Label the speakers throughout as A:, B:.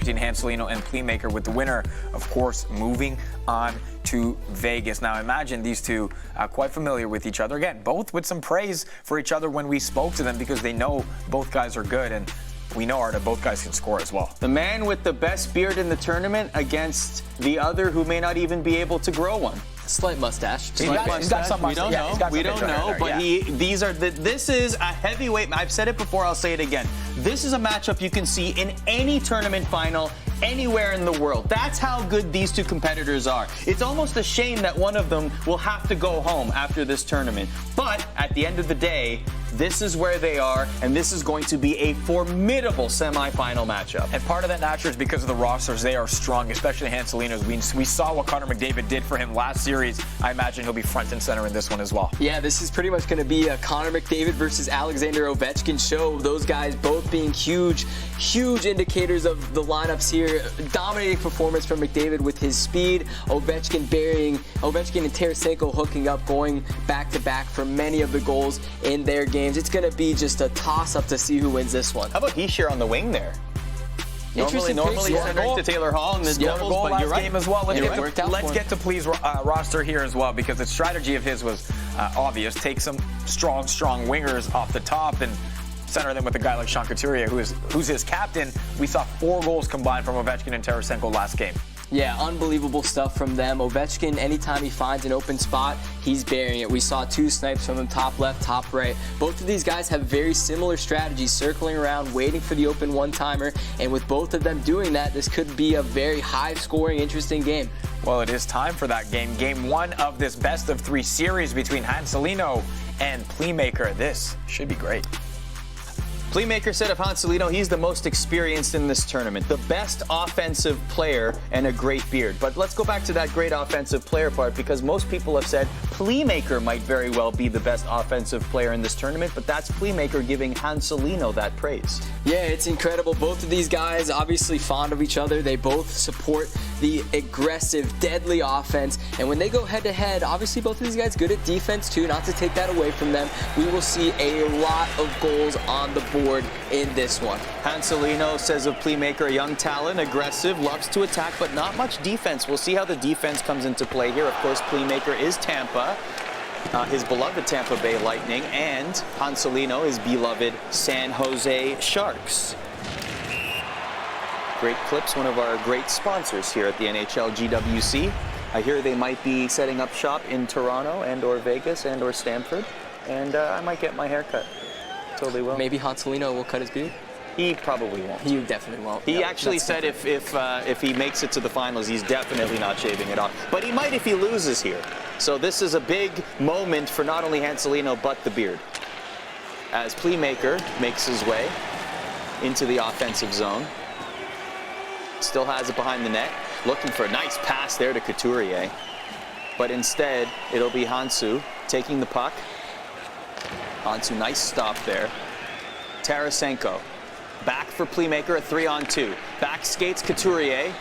A: between Hansulinho and Plea Maker, with the winner, of course, moving on to Vegas. Now, imagine these two quite familiar with each other. Again, both with some praise for each other when we spoke to them, because they know both guys are good, and we know, Arda, both guys can score as well.
B: The man with the best beard in the tournament against the other who may not even be able to grow one.
C: Slight mustache.
A: He's got some
B: We don't know. We don't know. But this is a heavyweight. I've said it before. I'll say it again. This is a matchup you can see in any tournament final anywhere in the world. That's how good these two competitors are. It's almost a shame that one of them will have to go home after this tournament. But at the end of the day, this is where they are, and this is going to be a formidable semifinal matchup.
A: And part of that, Nasher, is because of the rosters. They are strong, especially Hansulinho's. We saw what Connor McDavid did for him last series. I imagine he'll be front and center in this one as well.
C: Yeah, this is pretty much going to be a Connor McDavid versus Alexander Ovechkin show. Those guys both being huge indicators of the lineups here. Dominating performance from McDavid with his speed. Ovechkin and Tarasenko hooking up, going back-to-back for many of the goals in their games. It's going to be just a toss-up to see who wins this one.
B: How about Hischier on the wing there? Normally centering to Taylor Hall in the doubles,
A: goal
B: but you're right.
A: game as well. Let's get to Plea's roster here as well, because the strategy of his was obvious. Take some strong wingers off the top and center them with a guy like Sean Couturier, who's his captain. We saw 4 goals combined from Ovechkin and Tarasenko last game.
C: Yeah, unbelievable stuff from them. Ovechkin, anytime he finds an open spot, he's burying it. We saw 2 snipes from him, top left, top right. Both of these guys have very similar strategies, circling around, waiting for the open one-timer. And with both of them doing that, this could be a very high-scoring, interesting game.
A: Well, it is time for that game. Game 1 of this best-of-3 series between Hansulinho and Plea Maker. This should be great.
B: Plea Maker said of Hansulinho, he's the most experienced in this tournament, the best offensive player, and a great beard. But let's go back to that great offensive player part, because most people have said Plea Maker might very well be the best offensive player in this tournament, but that's Plea Maker giving Hansulinho that praise.
C: Yeah, it's incredible. Both of these guys obviously fond of each other. They both support the aggressive, deadly offense. And when they go head-to-head, obviously both of these guys good at defense too, not to take that away from them. We will see a lot of goals on the board in this one.
B: Hansulinho says of Plea Maker, a young talent, aggressive, loves to attack, but not much defense. We'll see how the defense comes into play here. Of course, Plea Maker is Tampa, his beloved Tampa Bay Lightning, and Hansulinho, his beloved San Jose Sharks. Great Clips, one of our great sponsors here at the NHL GWC. I hear they might be setting up shop in Toronto and or Vegas and or Stamford, and I might get my hair cut. Totally will.
C: Maybe Hansulinho will cut his beard?
B: He probably won't.
C: He definitely won't.
B: He actually said if he makes it to the finals, he's definitely not shaving it off. But he might if he loses here. So this is a big moment for not only Hansulinho, but the beard. As Plea Maker makes his way into the offensive zone. Still has it behind the net. Looking for a nice pass there to Couturier. But instead, it'll be Hansu taking the puck. Hansu, nice stop there. Tarasenko. Back for Plea Maker, a 3-on-2. Back skates Couturier.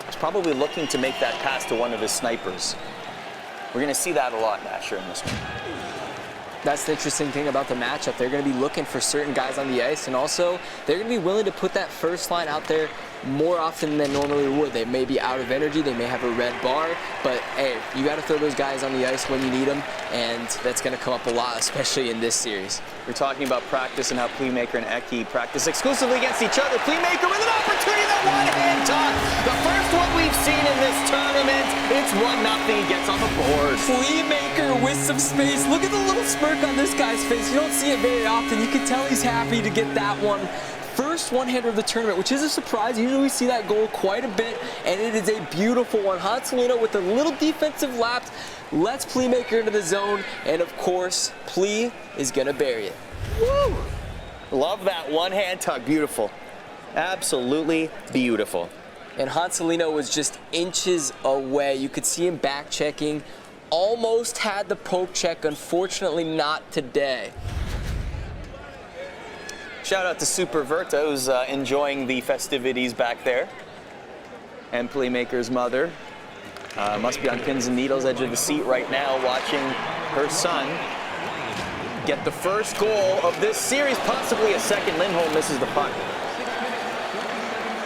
B: He's probably looking to make that pass to one of his snipers. We're going to see that a lot, Nasher, in this one.
C: That's the interesting thing about the matchup. They're going to be looking for certain guys on the ice, and also they're going to be willing to put that first line out there more often than normally would. They may be out of energy, they may have a red bar, but hey, you got to throw those guys on the ice when you need them, and that's going to come up a lot, especially in this series.
B: We're talking about practice and how Plea Maker and Eki practice exclusively against each other. Plea Maker with an opportunity, that one-hand toss. The first one we've seen in this tournament. It's 1-0, he gets on the board.
C: Plea Maker with some space. Look at the little smirk on this guy's face. You don't see it very often. You can tell he's happy to get that one. First one-hander of the tournament, which is a surprise. Usually we see that goal quite a bit, and it is a beautiful one. Hansulinho with a little defensive lapse lets Plea Maker into the zone, and of course, Plea is gonna bury it.
B: Woo! Love that one-hand tug. Beautiful. Absolutely beautiful.
C: And Hansulinho was just inches away. You could see him back-checking. Almost had the poke check, unfortunately not today.
B: Shout out to Super Verta, who's enjoying the festivities back there. And Plea Maker's mother must be on pins and needles, edge of the seat right now, watching her son get the first goal of this series, possibly a second. Lindholm misses the puck.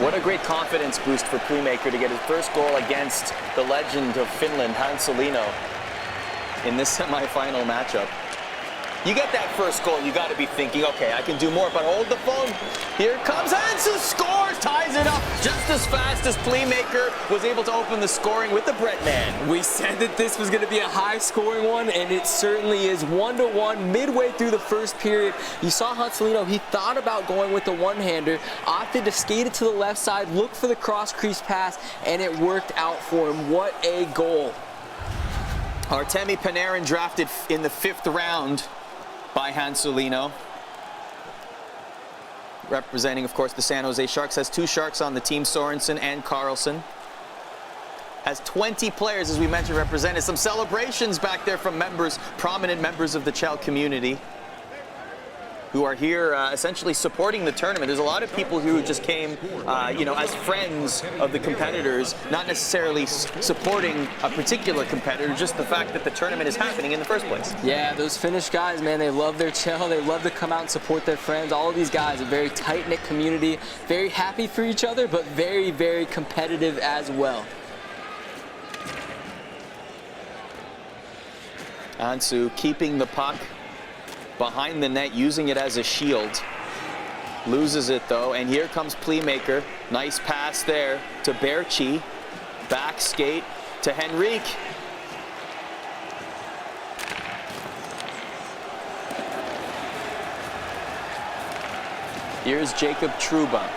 B: What a great confidence boost for Pleemaker to get his first goal against the legend of Finland, Hansulinho, in this semifinal matchup. You get that first goal, you got to be thinking, okay, I can do more, but hold the phone. Here comes Hansu, scores, ties it up just as fast as Pleemaker was able to open the scoring with the Brett man.
C: We said that this was going to be a high-scoring one, and it certainly is. 1-1 midway through the first period. You saw Hansulinho, he thought about going with the one-hander, opted to skate it to the left side, look for the cross-crease pass, and it worked out for him. What a goal.
B: Artemi Panarin drafted in the 5th round by Hansulinho. Representing, of course, the San Jose Sharks. Has 2 Sharks on the team, Sorensen and Carlson. Has 20 players, as we mentioned, represented. Some celebrations back there from members, prominent members of the Chell community, who are here essentially supporting the tournament. There's a lot of people who just came, you know, as friends of the competitors, not necessarily supporting a particular competitor, just the fact that the tournament is happening in the first place.
C: Yeah, those Finnish guys, man, they love their Chell. They love to come out and support their friends. All of these guys, a very tight-knit community, very happy for each other, but very, very competitive as well.
B: Hansu keeping the puck behind the net, using it as a shield. Loses it though, and here comes Pleemaker. Nice pass there to Berchi. Back skate to Henrique. Here's Jacob Trouba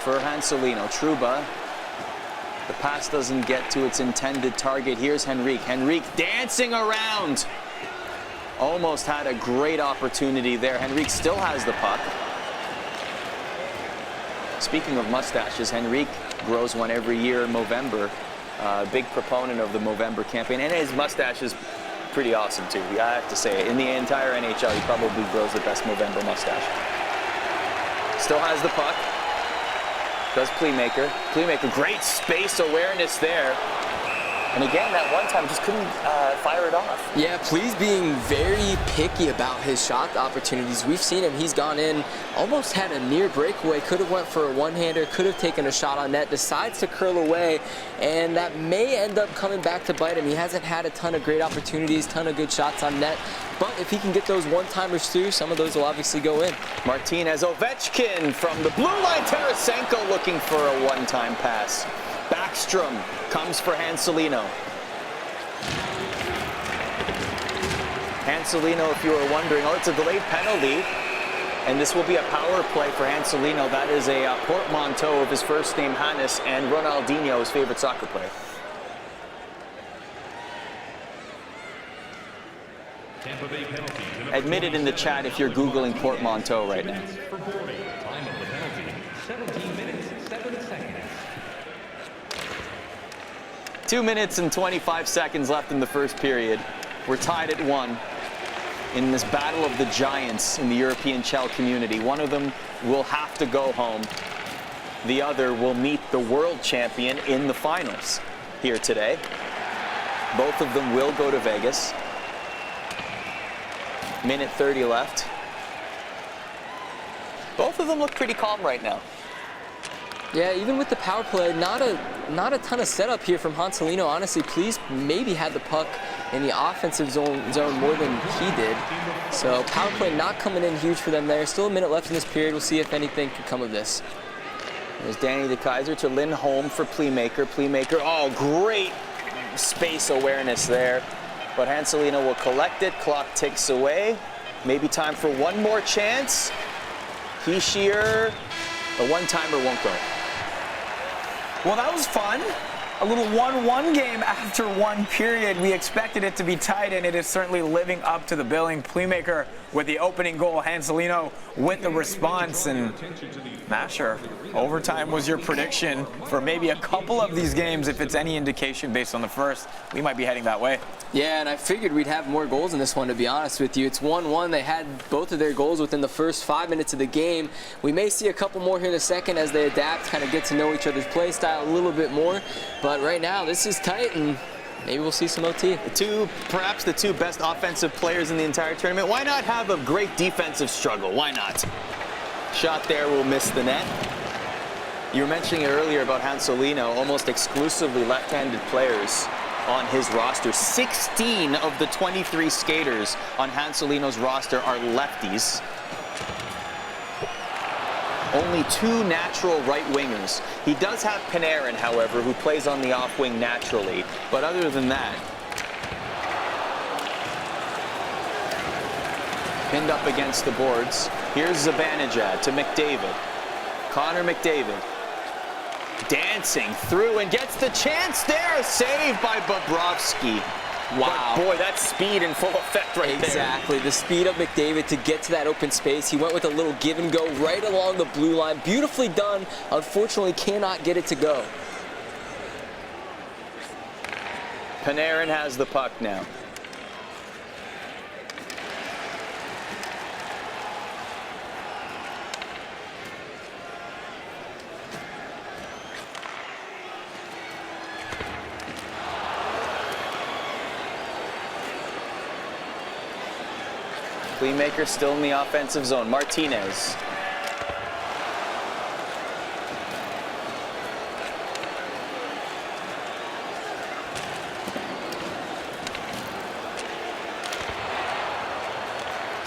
B: for Hansulinho. Trouba, the pass doesn't get to its intended target. Here's Henrique. Henrique dancing around. Almost had a great opportunity there. Henrique still has the puck. Speaking of mustaches, Henrique grows one every year in Movember. Big proponent of the Movember campaign. And his mustache is pretty awesome too. I have to say it. In the entire NHL, he probably grows the best Movember mustache. Still has the puck. Does Pleemaker. Pleemaker, great space awareness there. And again, that one time just couldn't fire it off.
C: Yeah, Plea's being very picky about his shot opportunities. We've seen him, he's gone in, almost had a near breakaway, could have went for a one-hander, could have taken a shot on net, decides to curl away, and that may end up coming back to bite him. He hasn't had a ton of great opportunities, ton of good shots on net, but if he can get those one-timers through, some of those will obviously go in.
B: Martinez, Ovechkin from the blue line. Tarasenko looking for a one-time pass. Backstrom comes for Hansulinho. Hansulinho, if you were wondering, oh, it's a delayed penalty, and this will be a power play for Hansulinho. That is a portmanteau of his first name, Hannes, and Ronaldinho, his favorite soccer player. Admit it in the chat if you're Googling portmanteau right now. 2 minutes and 25 seconds left in the first period. We're tied at 1 in this battle of the giants in the European Chell community. One of them will have to go home. The other will meet the world champion in the finals here today. Both of them will go to Vegas. Minute 30 left. Both of them look pretty calm right now.
C: Yeah, even with the power play, not a ton of setup here from Hansulinho. Honestly, Please maybe had the puck in the offensive zone more than he did. So power play not coming in huge for them there. Still a minute left in this period. We'll see if anything can come of this.
B: There's Danny DeKaiser to Lindholm for Pleemaker. Pleemaker, oh, great space awareness there. But Hansulinho will collect it. Clock ticks away. Maybe time for one more chance. Hischier, the one-timer won't go.
A: Well, that was fun. A little 1-1 game after one period. We expected it to be tight, and it is certainly living up to the billing. Pleemaker with the opening goal, Hansulinho with the response, and Masher, overtime was your prediction for maybe a couple of these games. If it's any indication based on the first, we might be heading that way.
C: Yeah, and I figured we'd have more goals in this one, to be honest with you. It's 1-1. They had both of their goals within the first 5 minutes of the game. We may see a couple more here in the second as they adapt, kind of get to know each other's play style a little bit more. But right now, this is tight, and maybe we'll see some OT.
B: Perhaps the two best offensive players in the entire tournament. Why not have a great defensive struggle? Why not? Shot there will miss the net. You were mentioning earlier about Hansulinho, almost exclusively left-handed players on his roster. 16 of the 23 skaters on Hansulinho's roster are lefties. Only 2 natural right wingers. He does have Panarin, however, who plays on the off wing naturally. But other than that, pinned up against the boards. Here's Zibanejad to McDavid. Connor McDavid dancing through and gets the chance there. Saved by Bobrovsky.
C: Wow.
B: But boy, that's speed in full effect right there.
C: Exactly. The speed of McDavid to get to that open space. He went with a little give and go right along the blue line. Beautifully done. Unfortunately, cannot get it to go.
B: Panarin has the puck now. Pleemaker still in the offensive zone. Martinez.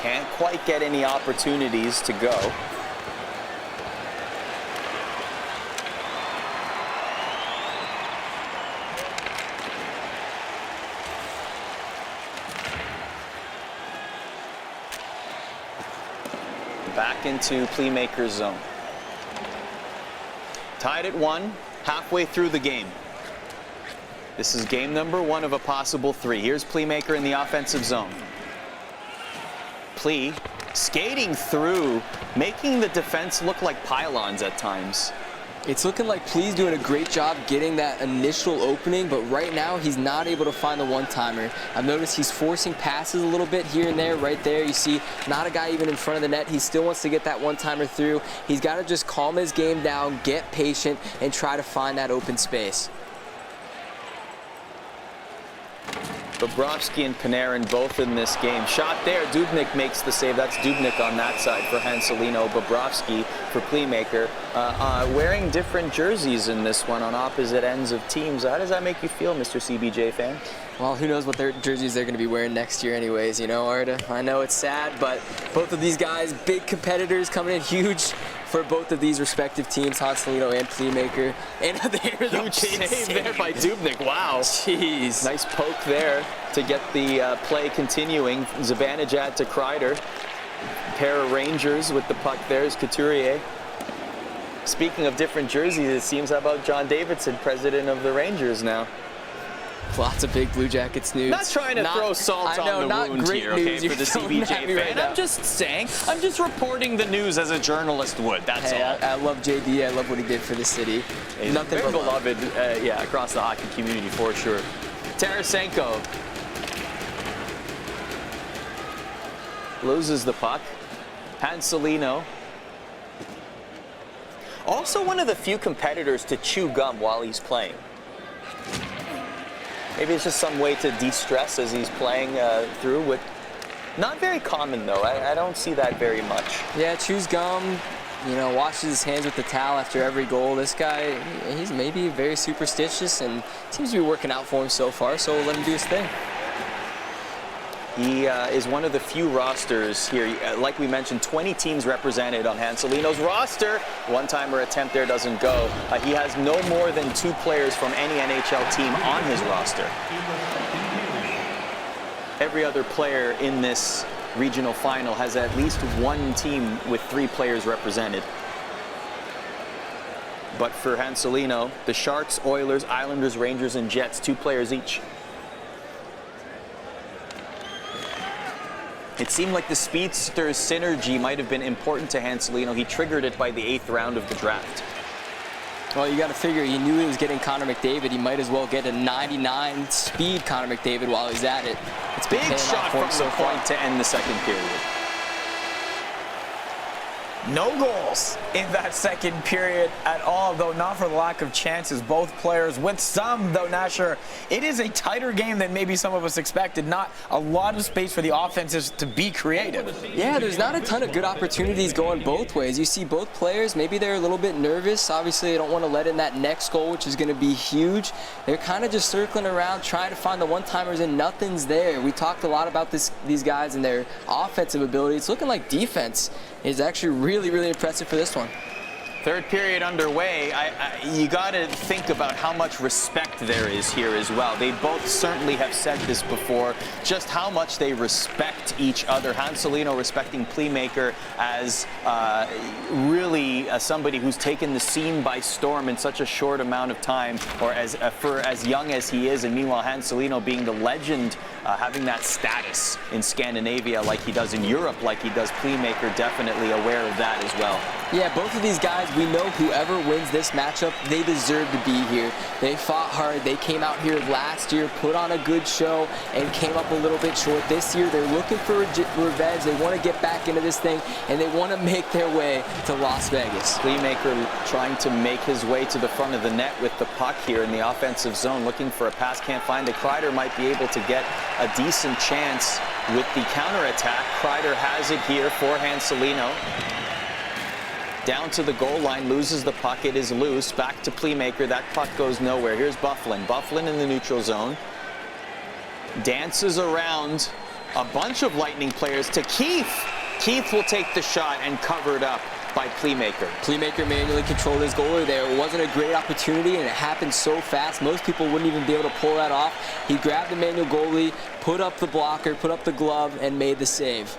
B: Can't quite get any opportunities to go. Back into Pleemaker's zone. Tied at 1, halfway through the game. This is game number 1 of a possible 3. Here's Pleemaker in the offensive zone. Plea skating through, making the defense look like pylons at times.
C: It's looking like Plea's doing a great job getting that initial opening, but right now he's not able to find the one-timer. I've noticed he's forcing passes a little bit here and there. Right there, you see not a guy even in front of the net. He still wants to get that one-timer through. He's got to just calm his game down, get patient, and try to find that open space.
B: Bobrovsky and Panarin both in this game. Shot there. Dubnyk makes the save. That's Dubnyk on that side for Hansulinho. Bobrovsky for Pleemaker. Wearing different jerseys in this one on opposite ends of teams. How does that make you feel, Mr. CBJ fan?
C: Well, who knows what their jerseys they're going to be wearing next year anyways, you know, Arda? I know it's sad, but both of these guys, big competitors coming in huge for both of these respective teams, Hansulinho and Pleemaker. And there's a
B: huge save there by Dubnyk. Wow.
C: Jeez.
B: Nice poke there to get the play continuing. Zibanejad to Kreider. Pair of Rangers with the puck there is Couturier. Speaking of different jerseys, it seems, how about John Davidson, president of the Rangers now?
C: Lots of big Blue Jackets news.
B: Not trying to throw salt on the wound here, okay, for the CBJ fan.
C: Right,
B: I'm just saying, I'm just reporting the news as a journalist would, that's all.
C: I love JD, I love what he did for the city.
B: He's
C: nothing
B: very
C: but
B: beloved, yeah, across the hockey community for sure. Tarasenko loses the puck. Hansulinho. Also one of the few competitors to chew gum while he's playing. Maybe it's just some way to de-stress as he's playing through with. Not very common though. I don't see that very much.
C: Yeah, chews gum, you know, washes his hands with the towel after every goal. This guy, he's maybe very superstitious and seems to be working out for him so far, so we'll let him do his thing.
B: He is one of the few rosters here. Like we mentioned, 20 teams represented on Hansulinho's roster. One-timer attempt there doesn't go. He has no more than 2 players from any NHL team on his roster. Every other player in this regional final has at least 1 team with 3 players represented. But for Hansulinho, the Sharks, Oilers, Islanders, Rangers, and Jets, 2 players each. It seemed like the speedster's synergy might have been important to Hansulinho. He triggered it by the 8th round of the draft.
C: Well, you got to figure he knew he was getting Connor McDavid. He might as well get a 99 speed Connor McDavid while he's at it. It's been
B: big shot from the point to end the second period.
A: No goals in that second period at all, though not for the lack of chances. Both players with some, though, Nasher. It is a tighter game than maybe some of us expected. Not a lot of space for the offenses to be creative.
C: Yeah, there's not a ton of good opportunities going both ways. You see both players, maybe they're a little bit nervous. Obviously, they don't want to let in that next goal, which is going to be huge. They're kind of just circling around, trying to find the one-timers, and nothing's there. We talked a lot about these guys and their offensive ability. It's looking like defense is actually really, really impressive for this one.
B: Third period underway. You got to think about how much respect there is here as well. They both certainly have said this before, just how much they respect each other. Hansulinho respecting Plea Maker as really somebody who's taken the scene by storm in such a short amount of time, or for as young as he is. And meanwhile, Hansulinho being the legend, having that status in Scandinavia like he does in Europe, like he does Plea Maker, definitely aware of that as well.
C: Yeah, both of these guys, we know whoever wins this matchup, they deserve to be here. They fought hard. They came out here last year, put on a good show, and came up a little bit short. This year, they're looking for revenge. They want to get back into this thing, and they want to make their way to Las Vegas.
B: Plea Maker trying to make his way to the front of the net with the puck here in the offensive zone, looking for a pass, can't find it. Kreider might be able to get a decent chance with the counterattack. Kreider has it here for Hansulinho. Down to the goal line, loses the puck. It is loose. Back to Plea Maker. That puck goes nowhere. Here's Byfuglien. Byfuglien in the neutral zone. Dances around a bunch of Lightning players to Keith. Keith will take the shot and cover it up by Plea Maker.
C: Plea Maker manually controlled his goalie there. It wasn't a great opportunity, and it happened so fast. Most people wouldn't even be able to pull that off. He grabbed the manual goalie, put up the blocker, put up the glove, and made the save.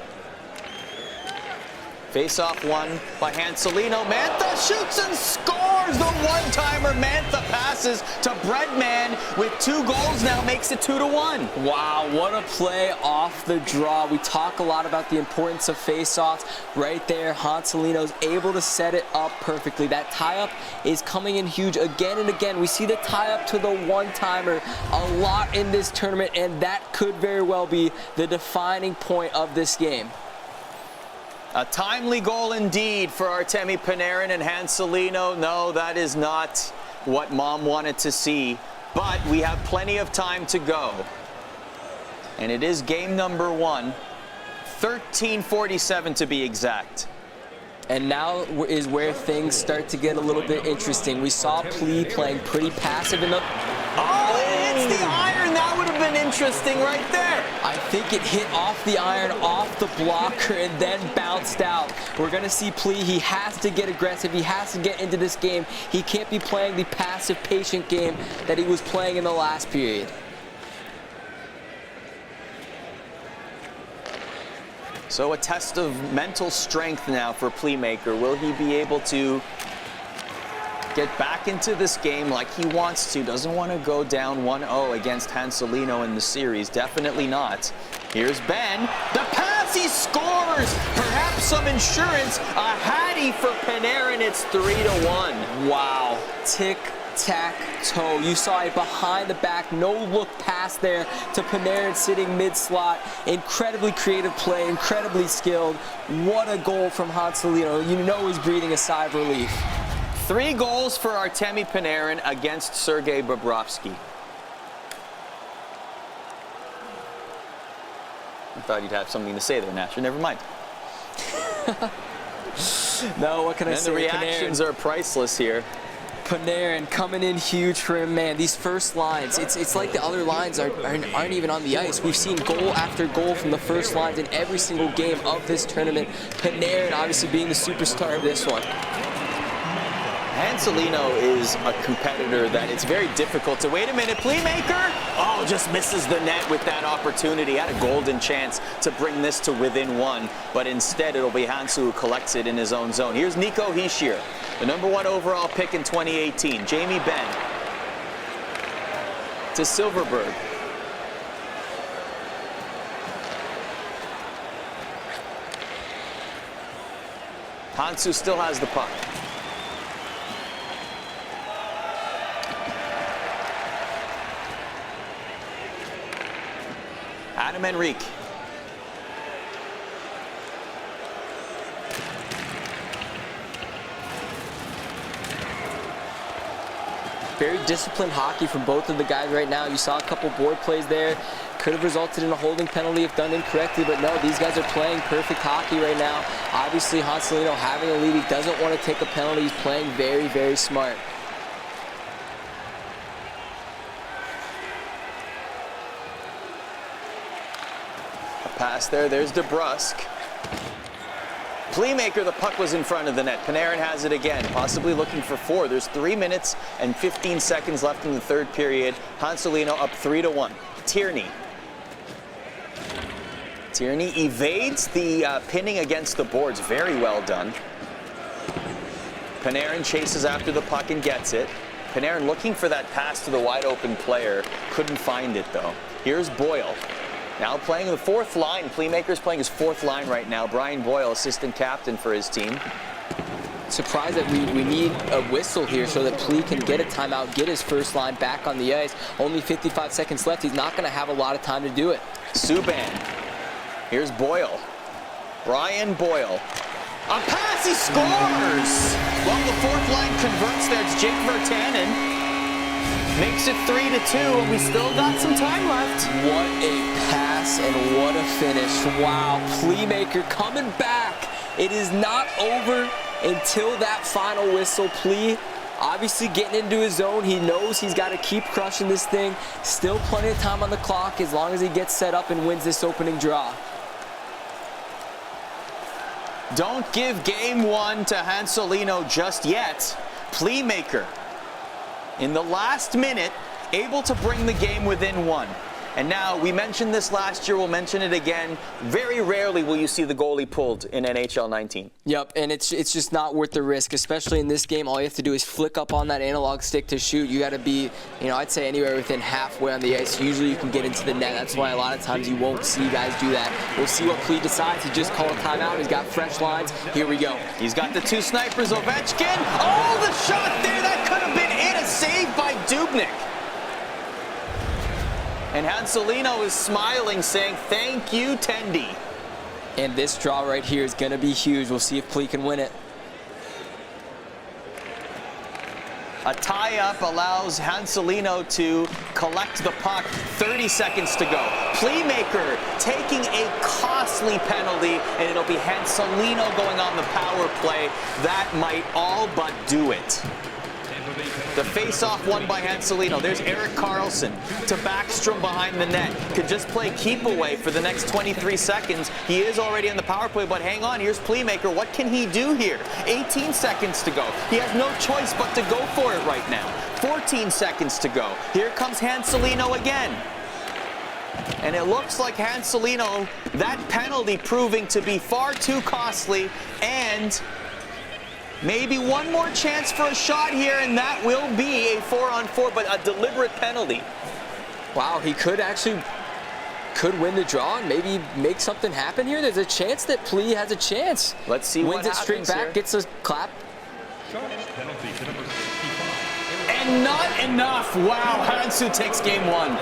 B: Face-off won by Hansulinho. Mantha shoots and scores the one-timer. Mantha passes to Breadman with 2 goals now, makes it 2-1.
C: Wow, what a play off the draw. We talk a lot about the importance of face-offs. Right there, Hansulinho's able to set it up perfectly. That tie-up is coming in huge again and again. We see the tie-up to the one-timer a lot in this tournament, and that could very well be the defining point of this game.
B: A timely goal indeed for Artemi Panarin and Hansulinho. No, that is not what Mom wanted to see, but we have plenty of time to go. And it is game number 1, 13:47 to be exact.
C: And now is where things start to get a little bit interesting. We saw Plea playing pretty passive in the...
B: Oh, it hits the iron. That would have been interesting right there.
C: I think it hit off the iron, off the blocker, and then bounced out. We're going to see Plea. He has to get aggressive. He has to get into this game. He can't be playing the passive, patient game that he was playing in the last period.
B: So a test of mental strength now for Plea Maker. Will he be able to get back into this game like he wants to? Doesn't want to go down 1-0 against Hansulinho in the series. Definitely not. Here's Ben. The pass, he scores! Perhaps some insurance. A hattie for Panarin. It's 3-1.
C: Wow. Tic-tac-toe. You saw a behind-the-back, no-look pass there to Panarin sitting mid-slot. Incredibly creative play, incredibly skilled. What a goal from Hansulinho. You know he's breathing a sigh of relief.
B: 3 goals for Artemi Panarin against Sergei Bobrovsky. I thought you'd have something to say there, Nasher. Never mind.
C: No, what can I say?
B: The reactions are priceless here.
C: Panarin coming in huge for him, man. These first lines, it's like the other lines aren't even on the ice. We've seen goal after goal from the first lines in every single game of this tournament. Panarin obviously being the superstar of this one.
B: Hansulinho is a competitor that it's very difficult to... Wait a minute, Plea Maker? Oh, just misses the net with that opportunity. Had a golden chance to bring this to within 1, but instead it'll be Hansu who collects it in his own zone. Here's Nico Hischier, the #1 overall pick in 2018. Jamie Benn to Silverberg. Hansu still has the puck. Adam Henrique.
C: very disciplined hockey from both of the guys right now. You saw a couple board plays there. Could have resulted in a holding penalty if done incorrectly, but no, these guys are playing perfect hockey right now. Obviously, Hansulinho having a lead, he doesn't want to take a penalty. He's playing very, very smart.
B: A pass there, there's DeBrusque. Pleemaker, the puck was in front of the net. Panarin has it again, possibly looking for 4. There's 3 minutes and 15 seconds left in the third period. Hansulinho up 3-1. Tierney. Tierney evades the pinning against the boards. Very well done. Panarin chases after the puck and gets it. Panarin looking for that pass to the wide open player. Couldn't find it though. Here's Boyle. Now playing the 4th line. Pleemaker's playing his 4th line right now. Brian Boyle, assistant captain for his team.
C: Surprised that we need a whistle here so that Plea can get a timeout, get his first line back on the ice. Only 55 seconds left. He's not going to have a lot of time to do it.
B: Subban. Here's Boyle. Brian Boyle. A pass, he scores! Well, the 4th line converts there. It's Jake Virtanen. Makes it 3-2, and we still got some time left.
C: What a pass and what a finish. Wow, Pleemaker coming back. It is not over until that final whistle. Plea obviously getting into his zone. He knows he's got to keep crushing this thing. Still plenty of time on the clock as long as he gets set up and wins this opening draw.
B: Don't give game 1 to Hansulinho just yet. Pleemaker, in the last minute, able to bring the game within 1. And now, we mentioned this last year, we'll mention it again. Very rarely will you see the goalie pulled in NHL 19.
C: Yep, and it's just not worth the risk, especially in this game. All you have to do is flick up on that analog stick to shoot. You got to be, I'd say anywhere within halfway on the ice. Usually you can get into the net. That's why a lot of times you won't see guys do that. We'll see what Plea decides. He just called a timeout. He's got fresh lines. Here we go.
B: He's got the 2 snipers. Ovechkin. Oh, the shot there. That could have been it. A save by Dubnyk. And Hansulinho is smiling, saying, thank you, Tendy.
C: And this draw right here is going to be huge. We'll see if Plea can win it.
B: A tie-up allows Hansulinho to collect the puck. 30 seconds to go. Pleemaker taking a costly penalty, and it'll be Hansulinho going on the power play. That might all but do it. The face-off won by Hansulinho. There's Erik Karlsson to Backstrom behind the net. Could just play keep away for the next 23 seconds. He is already on the power play, but hang on. Here's Pleemaker. What can he do here? 18 seconds to go. He has no choice but to go for it right now. 14 seconds to go. Here comes Hansulinho again. And it looks like Hansulinho, that penalty proving to be far too costly, and maybe one more chance for a shot here, and that will be a 4-on-4, but a deliberate penalty.
C: Wow, he could win the draw and maybe make something happen here. There's a chance that Plea has a chance.
B: Let's see what happens.
C: Wins it straight back,
B: here.
C: gets a clap.
B: And not enough. Wow, Hansu takes game 1.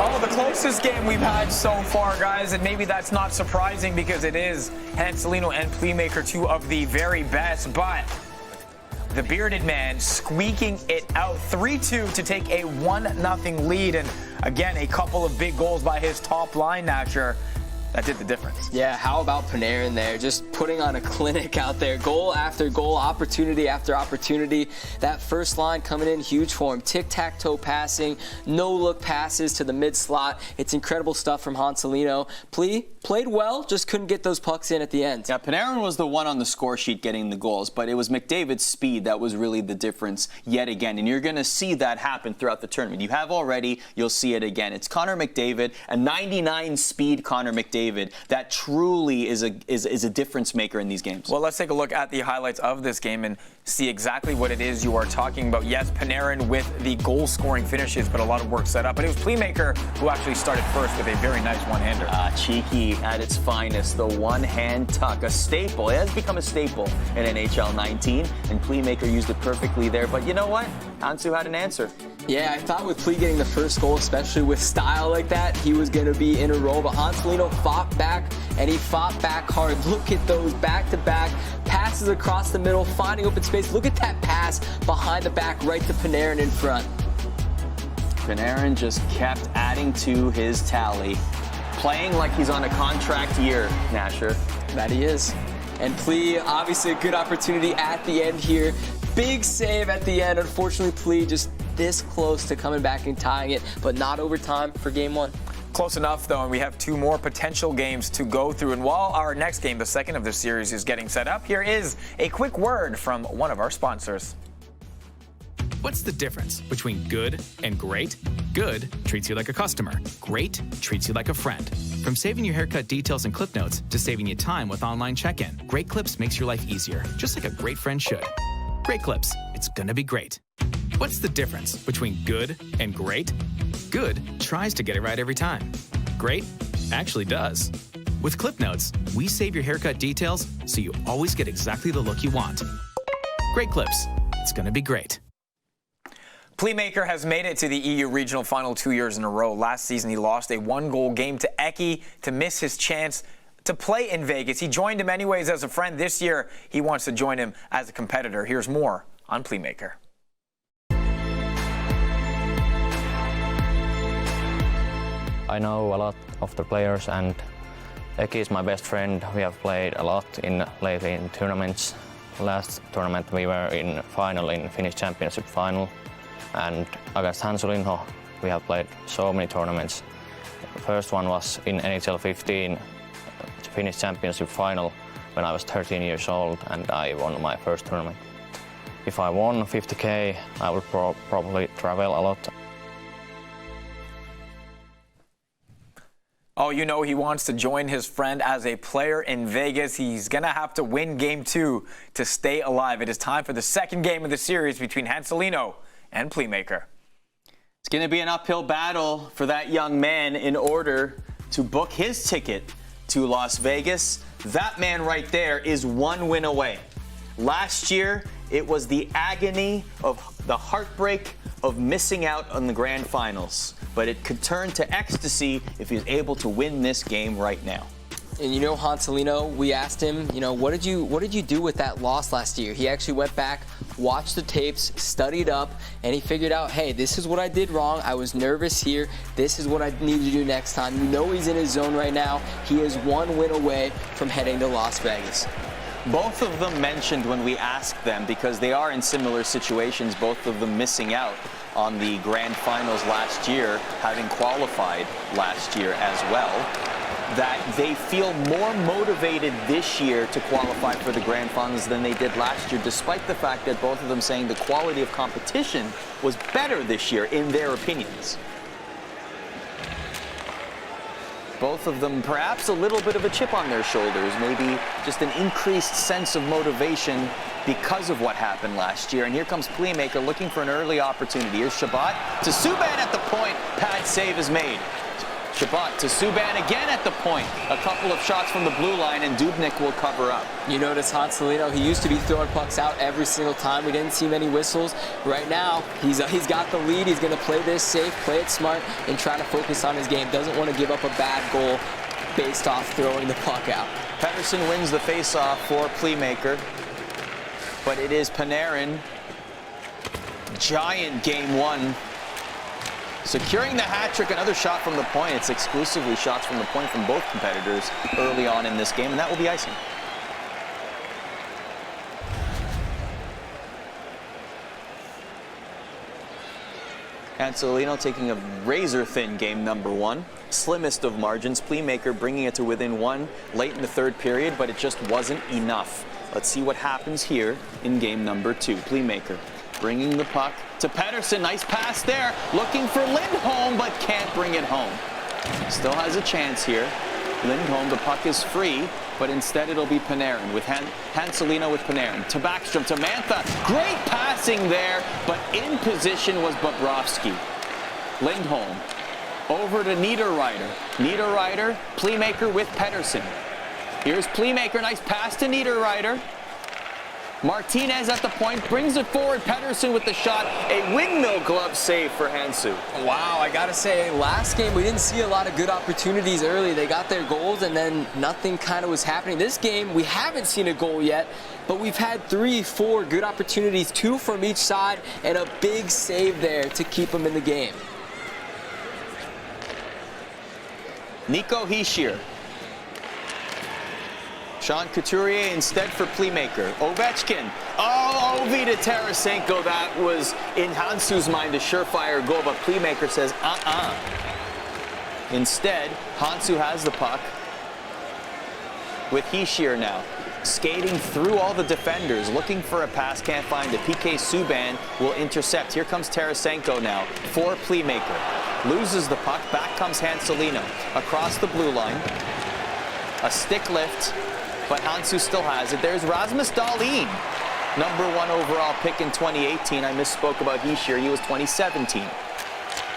A: Oh, the closest game we've had so far, guys, and maybe that's not surprising because it is Hansulinho and Pleemaker, 2 of the very best, but the bearded man squeaking it out 3-2 to take a 1-0 lead, and again, a couple of big goals by his top line, Nasher. That did the difference.
C: Yeah, how about Panarin there? Just putting on a clinic out there. Goal after goal, opportunity after opportunity. That first line coming in huge for him. Tic-tac-toe passing, no-look passes to the mid-slot. It's incredible stuff from Hansulinho. Plea played well, just couldn't get those pucks in at the end.
B: Yeah, Panarin was the one on the score sheet getting the goals, but it was McDavid's speed that was really the difference yet again. And you're going to see that happen throughout the tournament. You have already, you'll see it again. It's Connor McDavid, a 99 speed Connor McDavid. That truly is a difference maker in these games.
A: Well, let's take a look at the highlights of this game and see exactly what it is you are talking about. Yes, Panarin with the goal-scoring finishes, but a lot of work set up. But it was Pleemaker who actually started first with a very nice one-hander.
B: Cheeky at its finest, the one-hand tuck, a staple. It has become a staple in NHL 19, and Pleemaker used it perfectly there. But you know what? Hansu had an answer.
C: Yeah, I thought with Plea getting the first goal, especially with style like that, he was going to be in a roll. But Hansulinho fought back, and he fought back hard. Look at those back-to-back passes across the middle, finding open space. Look at that pass behind the back right to Panarin in front.
B: Panarin just kept adding to his tally, playing like he's on a contract year, Nasher.
C: That he is. And Plea, obviously a good opportunity at the end here. Big save at the end. Unfortunately, Plea just this close to coming back and tying it, but not overtime for game one.
A: Close enough, though, and we have 2 more potential games to go through. And while our next game, the second of the series, is getting set up, here is a quick word from one of our sponsors.
D: What's the difference between good and great? Good treats you like a customer. Great treats you like a friend. From saving your haircut details and clip notes to saving you time with online check-in, Great Clips makes your life easier, just like a great friend should. Great Clips, it's gonna be great. What's the difference between good and great? Good tries to get it right every time. Great actually does. With Clip Notes, we save your haircut details so you always get exactly the look you want. Great Clips, it's gonna be great.
A: Plea Maker has made it to the EU Regional Final 2 years in a row. Last season, he lost a 1-goal game to Eki to miss his chance to play in Vegas. He joined him anyways as a friend. This year, he wants to join him as a competitor. Here's more on Plea Maker.
E: I know a lot of the players, and Eki is my best friend. We have played a lot lately in tournaments. Last tournament we were in final, in Finnish Championship final, and against Hansulinho we have played so many tournaments. The first one was in NHL 15, Finnish Championship final, when I was 13 years old, and I won my first tournament. If I won 50K, I would probably travel a lot.
A: Oh, you know he wants to join his friend as a player in Vegas. He's going to have to win game 2 to stay alive. It is time for the second game of the series between Hansulinho and Plea Maker.
B: It's going to be an uphill battle for that young man in order to book his ticket to Las Vegas. That man right there is 1 win away. Last year, it was the agony of the heartbreak of missing out on the grand finals. But it could turn to ecstasy if he was able to win this game right now.
C: And you know, Hansulinho, we asked him, you know, what did you do with that loss last year? He actually went back, watched the tapes, studied up, and he figured out, hey, this is what I did wrong. I was nervous here. This is what I need to do next time. You know he's in his zone right now. He is 1 win away from heading to Las Vegas.
B: Both of them mentioned when we asked them, because they are in similar situations, both of them missing out on the grand finals last year, having qualified last year as well, that they feel more motivated this year to qualify for the grand finals than they did last year, despite the fact that both of them saying the quality of competition was better this year in their opinions. Both of them perhaps a little bit of a chip on their shoulders, maybe just an increased sense of motivation because of what happened last year. And here comes Plea Maker looking for an early opportunity. Here's Shabbat to Subban at the point. Pad save is made. Shabbat to Subban again at the point. A couple of shots from the blue line, and Dubnyk will cover up.
C: You notice Hansulinho, he used to be throwing pucks out every single time. We didn't see many whistles. Right now, he's got the lead. He's going to play this safe, play it smart, and try to focus on his game. Doesn't want to give up a bad goal based off throwing the puck out.
B: Pettersson wins the face-off for Plea Maker, but it is Panarin. Giant game 1. Securing the hat trick, another shot from the point. It's exclusively shots from the point from both competitors early on in this game, and that will be icing. Hansulinho taking a razor-thin game number 1. Slimmest of margins. Plea Maker bringing it to within 1 late in the third period, but it just wasn't enough. Let's see what happens here in game number 2. Plea Maker bringing the puck to Pettersson. Nice pass there. Looking for Lindholm, but can't bring it home. Still has a chance here. Lindholm, the puck is free, but instead it'll be Panarin with Hansulinho with Panarin. To Backstrom, to Mantha. Great passing there, but in position was Bobrovsky. Lindholm over to Niederreiter. Niederreiter, Plea Maker with Pettersson. Here's Plea Maker, nice pass to Niederreiter. Martinez at the point, brings it forward. Pettersson with the shot. A windmill glove save for Hansu.
C: Wow, I gotta say, last game we didn't see a lot of good opportunities early. They got their goals and then nothing kind of was happening. This game, we haven't seen a goal yet, but we've had 3-4 good opportunities, 2 from each side, and a big save there to keep them in the game.
B: Nico Hischier. Sean Couturier instead for Plea Maker. Ovechkin. Oh, Ovi to Tarasenko. That was, in Hansu's mind, a surefire goal, but Plea Maker says, Instead, Hansu has the puck with Hischier now. Skating through all the defenders, looking for a pass, can't find it. PK Subban will intercept. Here comes Tarasenko now for Plea Maker. Loses the puck. Back comes Hansulinho. Across the blue line. A stick lift, but Hansu still has it. There's Rasmus Dahlin, #1 overall pick in 2018. I misspoke about Hischier. He was 2017.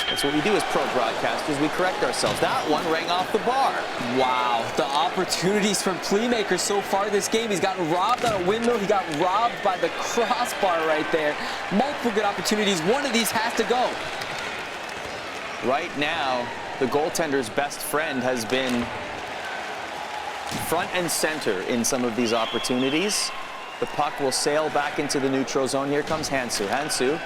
B: That's what we do as pro broadcasters. We correct ourselves. That one rang off the bar.
C: Wow, the opportunities from Plea Maker so far this game. He's gotten robbed on a windmill. He got robbed by the crossbar right there. Multiple good opportunities. One of these has to go.
B: Right now, the goaltender's best friend has been front and center in some of these opportunities. The puck will sail back into the neutral zone. Here comes Hansu. Hansu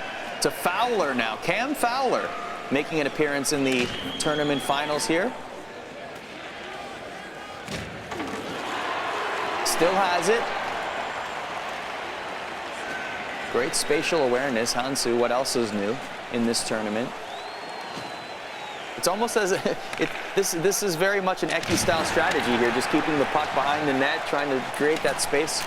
B: to Fowler now. Cam Fowler making an appearance in the tournament finals here. Still has it. Great spatial awareness. Hansu, what else is new in this tournament? It's almost as this is very much an Eki-style strategy here, just keeping the puck behind the net, trying to create that space.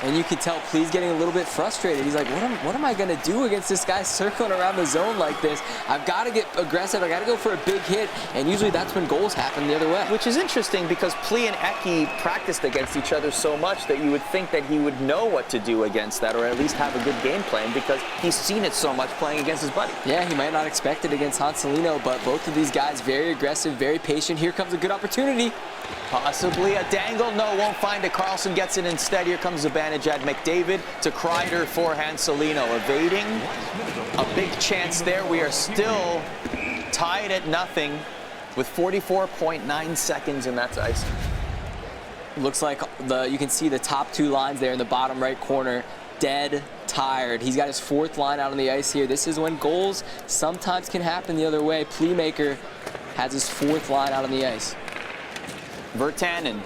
C: And you can tell Plea's getting a little bit frustrated. He's like, what am I going to do against this guy circling around the zone like this? I've got to get aggressive. I got to go for a big hit. And usually that's when goals happen the other way.
B: Which is interesting because Plea and Eki practiced against each other so much that you would think that he would know what to do against that, or at least have a good game plan, because he's seen it so much playing against his buddy.
C: Yeah, he might not expect it against Hansulinho, but both of these guys very aggressive, very patient. Here comes a good opportunity.
B: Possibly a dangle. No, won't find it. Carlson gets it instead. Here comes Zibanejad. McDavid to Kreider for Hansulinho. Evading a big chance there. We are still tied at 0 with 44.9 seconds, and that's ice.
C: Looks like you can see the top 2 lines there in the bottom right corner. Dead tired. He's got his 4th line out on the ice here. This is when goals sometimes can happen the other way. Plea Maker has his 4th line out on the ice.
B: Virtanen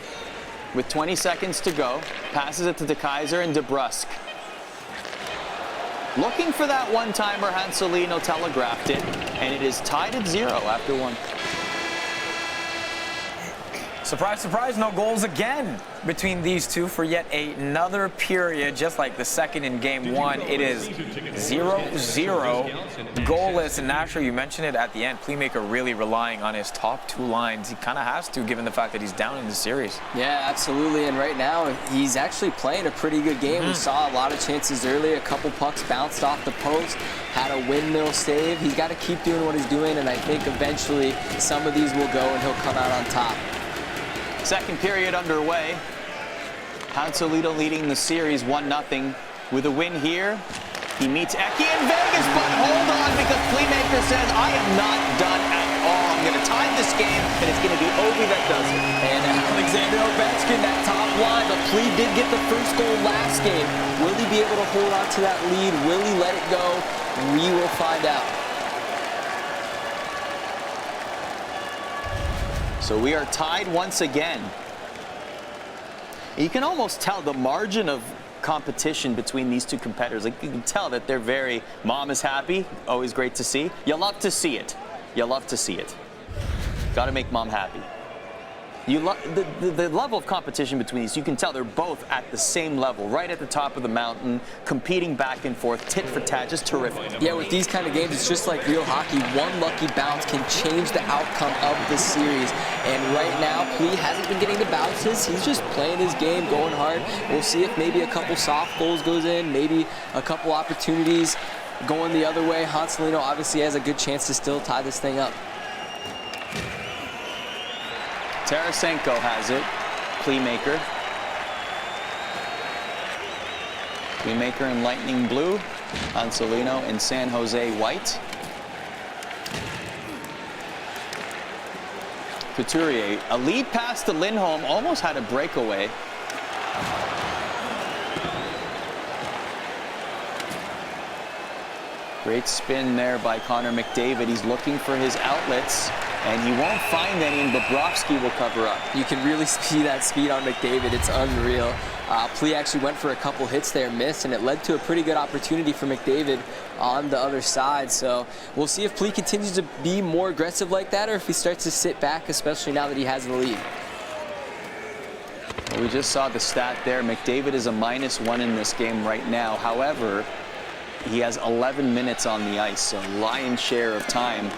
B: with 20 seconds to go, passes it to DeKaiser and DeBrusk. Looking for that one-timer, Hansulinho telegraphed it, and it is tied at 0 after 1.
A: Surprise, surprise, no goals again between these two for yet another period, just like the second in game 1. It is 0-0, goalless, and naturally, you mentioned it at the end, Plea Maker really relying on his top 2 lines. He kind of has to, given the fact that he's down in the series.
C: Yeah, absolutely, and right now, he's actually playing a pretty good game. We saw a lot of chances early, a couple pucks bounced off the post, had a windmill save. He's got to keep doing what he's doing, and I think eventually some of these will go and he'll come out on top.
B: Second period underway. Hansulinho leading the series 1-0 with a win here. He meets Eki in Vegas, but hold on, because Plea Maker says, I am not done at all. I'm going to tie this game, and it's going to be Ovi that does it.
C: And Alexander Ovechkin, that top line, but Plea did get the first goal last game. Will he be able to hold on to that lead? Will he let it go? We will find out.
B: So we are tied once again. You can almost tell the margin of competition between these two competitors. Like, you can tell that they're very, mom is happy, always great to see. You love to see it. You love to see it. Got to make mom happy. You the level of competition between these, you can tell they're both at the same level, right at the top of the mountain, competing back and forth, tit for tat, just terrific.
C: Yeah, with these kind of games, it's just like real hockey. One lucky bounce can change the outcome of the series. And right now, Plea hasn't been getting the bounces. He's just playing his game, going hard. We'll see if maybe a couple soft goals goes in, maybe a couple opportunities going the other way. Hansulinho obviously has a good chance to still tie this thing up. Tarasenko has it. Plea Maker.
B: Pleemaker in lightning blue, Hansulinho in San Jose white. Couturier, a lead pass to Lindholm, almost had a breakaway. Great spin there by Connor McDavid. He's looking for his outlets, and he won't find any, and Bobrovsky will cover up.
C: You can really see that speed on McDavid. It's unreal. Plea actually went for a couple hits there, missed, and it led to a pretty good opportunity for McDavid on the other side. So we'll see if Plea continues to be more aggressive like that, or if he starts to sit back, especially now that he has the lead.
B: Well, we just saw the stat there. McDavid is a -1 in this game right now. However, he has 11 minutes on the ice, so lion's share of time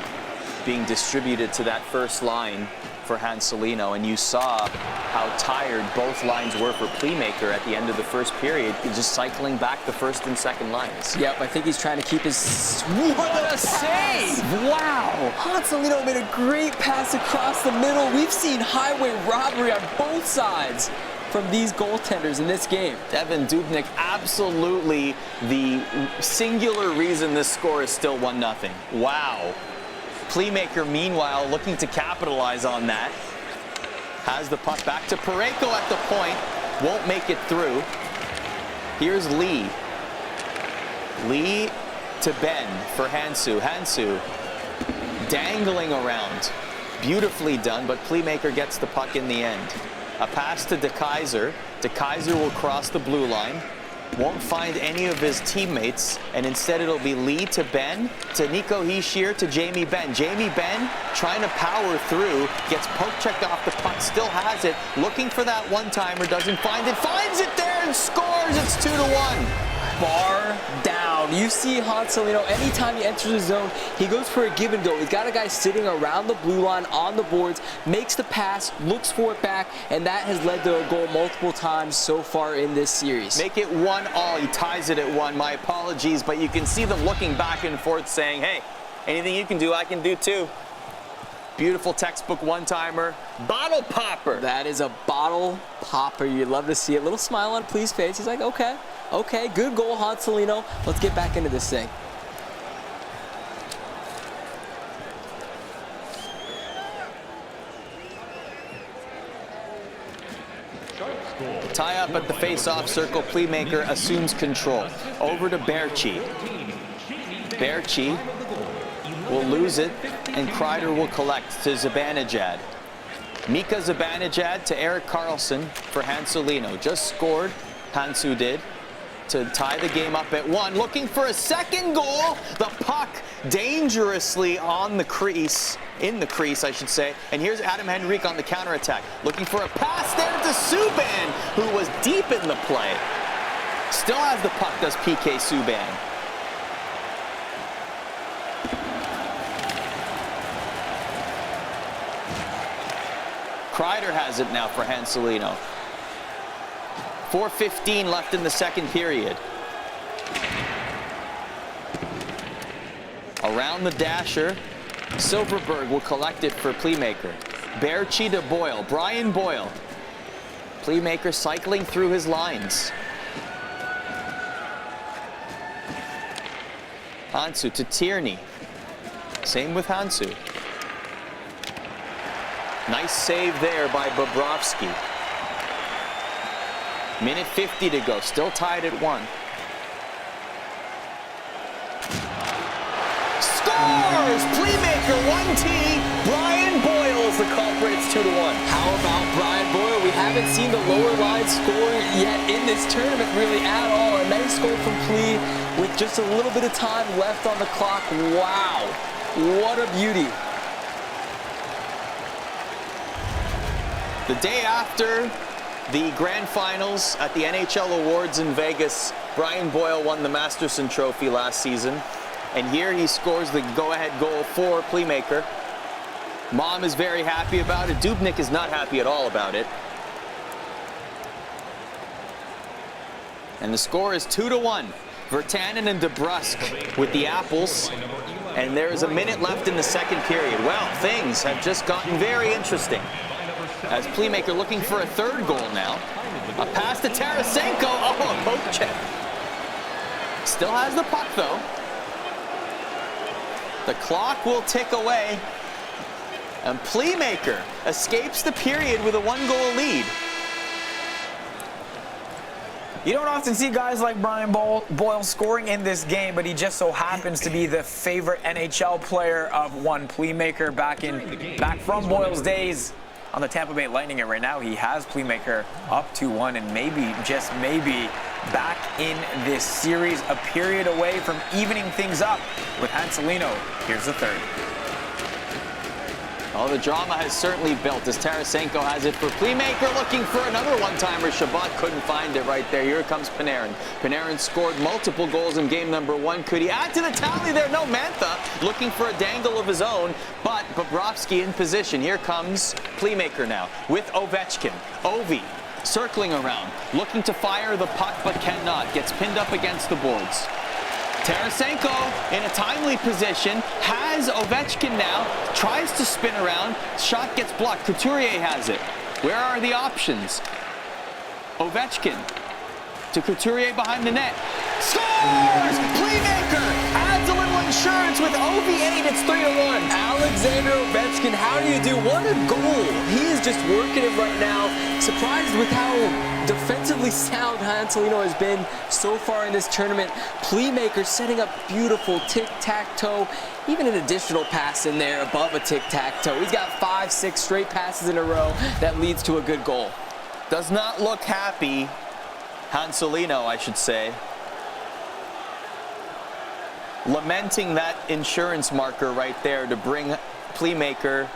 B: being distributed to that first line for Hansulinho, and you saw how tired both lines were for Pleemaker at the end of the first period, just cycling back the first and second lines.
C: Yep, I think he's trying to keep his... What a save! Wow! Hansulinho made a great pass across the middle. We've seen highway robbery on both sides from these goaltenders in this game.
B: Devan Dubnyk, absolutely the singular reason this score is still 1-0. Wow. Pleemaker, meanwhile, looking to capitalize on that. Has the puck back to Parayko at the point. Won't make it through. Here's Lee. Lee to Ben for Hansu. Hansu dangling around. Beautifully done, but Pleemaker gets the puck in the end. A pass to Decisive. Decisive will cross the blue line. Won't find any of his teammates, and instead it'll be Lee to Ben, to Nico Hischier, to Jamie Benn. Jamie Benn trying to power through, gets poke checked off the puck, still has it, looking for that one-timer, doesn't find it, finds it there and scores. It's 2-1.
C: Bar down. You see Hansulinho, anytime he enters the zone, he goes for a give and go. He's got a guy sitting around the blue line on the boards, makes the pass, looks for it back, and that has led to a goal multiple times so far in this series.
B: Make it 1-1. He ties it at 1. My apologies, but you can see them looking back and forth saying, hey, anything you can do, I can do too. Beautiful textbook one-timer. Bottle popper.
C: That is a bottle popper. You'd love to see it. Little smile on Plea's face. He's like, okay. Okay, good goal, Hansulinho. Let's get back into this thing.
B: Tie up at the face-off circle. Pleemaker assumes control. Over to Berchi. Berchi will lose it, and Kreider will collect to Zibanejad. Mika Zibanejad to Erik Karlsson for Hansulinho. Just scored, Hansu did, to tie the game up at 1. Looking for a second goal. The puck dangerously on the crease, in the crease, I should say. And here's Adam Henrique on the counterattack. Looking for a pass there to Subban, who was deep in the play. Still has the puck, does PK Subban. Kreider has it now for Hansulinho. 4:15 left in the second period. Around the dasher, Silverberg will collect it for Pleemaker. Berchi to Boyle, Brian Boyle. Pleemaker cycling through his lines. Hansu to Tierney. Same with Hansu. Nice save there by Bobrovsky. Minute 50 to go, still tied at 1. Scores! Pleemaker 1T. Brian Boyle's the culprit. It's 2-1.
C: How about Brian Boyle? We haven't seen the lower line score yet in this tournament really at all. A nice goal from Plea with just a little bit of time left on the clock. Wow, what a beauty.
B: The day after the grand finals at the NHL Awards in Vegas, Brian Boyle won the Masterson Trophy last season. And here he scores the go-ahead goal for Pleemaker. Mom is very happy about it. Dubnyk is not happy at all about it. And the score is 2-1. Virtanen and DeBrusk with the apples. And there is a minute left in the second period. Well, things have just gotten very interesting. As Pleemaker looking for a third goal now. A pass to Tarasenko. Oh, a poke check. Still has the puck, though. The clock will tick away. And Plea Maker escapes the period with a 1-goal lead.
A: You don't often see guys like Brian Boyle scoring in this game, but he just so happens to be the favorite NHL player of one Plea Maker back from Boyle's days on the Tampa Bay Lightning. And right now he has Plea Maker up 2-1 and maybe, just maybe, back in this series, a period away from evening things up with Hansulinho. Here's the third.
B: Oh, the drama has certainly built as Tarasenko has it for Plea Maker, looking for another one-timer. Shabbat couldn't find it right there. Here comes Panarin. Panarin scored multiple goals in game number 1. Could he add to the tally there? No, Mantha looking for a dangle of his own, but Bobrovsky in position. Here comes Plea Maker now with Ovechkin. Ovi circling around, looking to fire the puck, but cannot. Gets pinned up against the boards. Tarasenko in a timely position, has Ovechkin now, tries to spin around, shot gets blocked. Couturier has it. Where are the options? Ovechkin to Couturier behind the net. Scores! Plea Maker adds a little insurance with OV8. It's 3-1.
C: Alexander Ovechkin, how do you do? What a goal. He is just working it right now. Surprised with how defensively sound Hansulinho has been so far in this tournament. Plea Maker setting up beautiful tic-tac-toe. Even an additional pass in there above a tic-tac-toe. He's got 5-6 straight passes in a row that leads to a good goal.
B: Does not look happy. Hansulinho, I should say. Lamenting that insurance marker right there to bring Plea Maker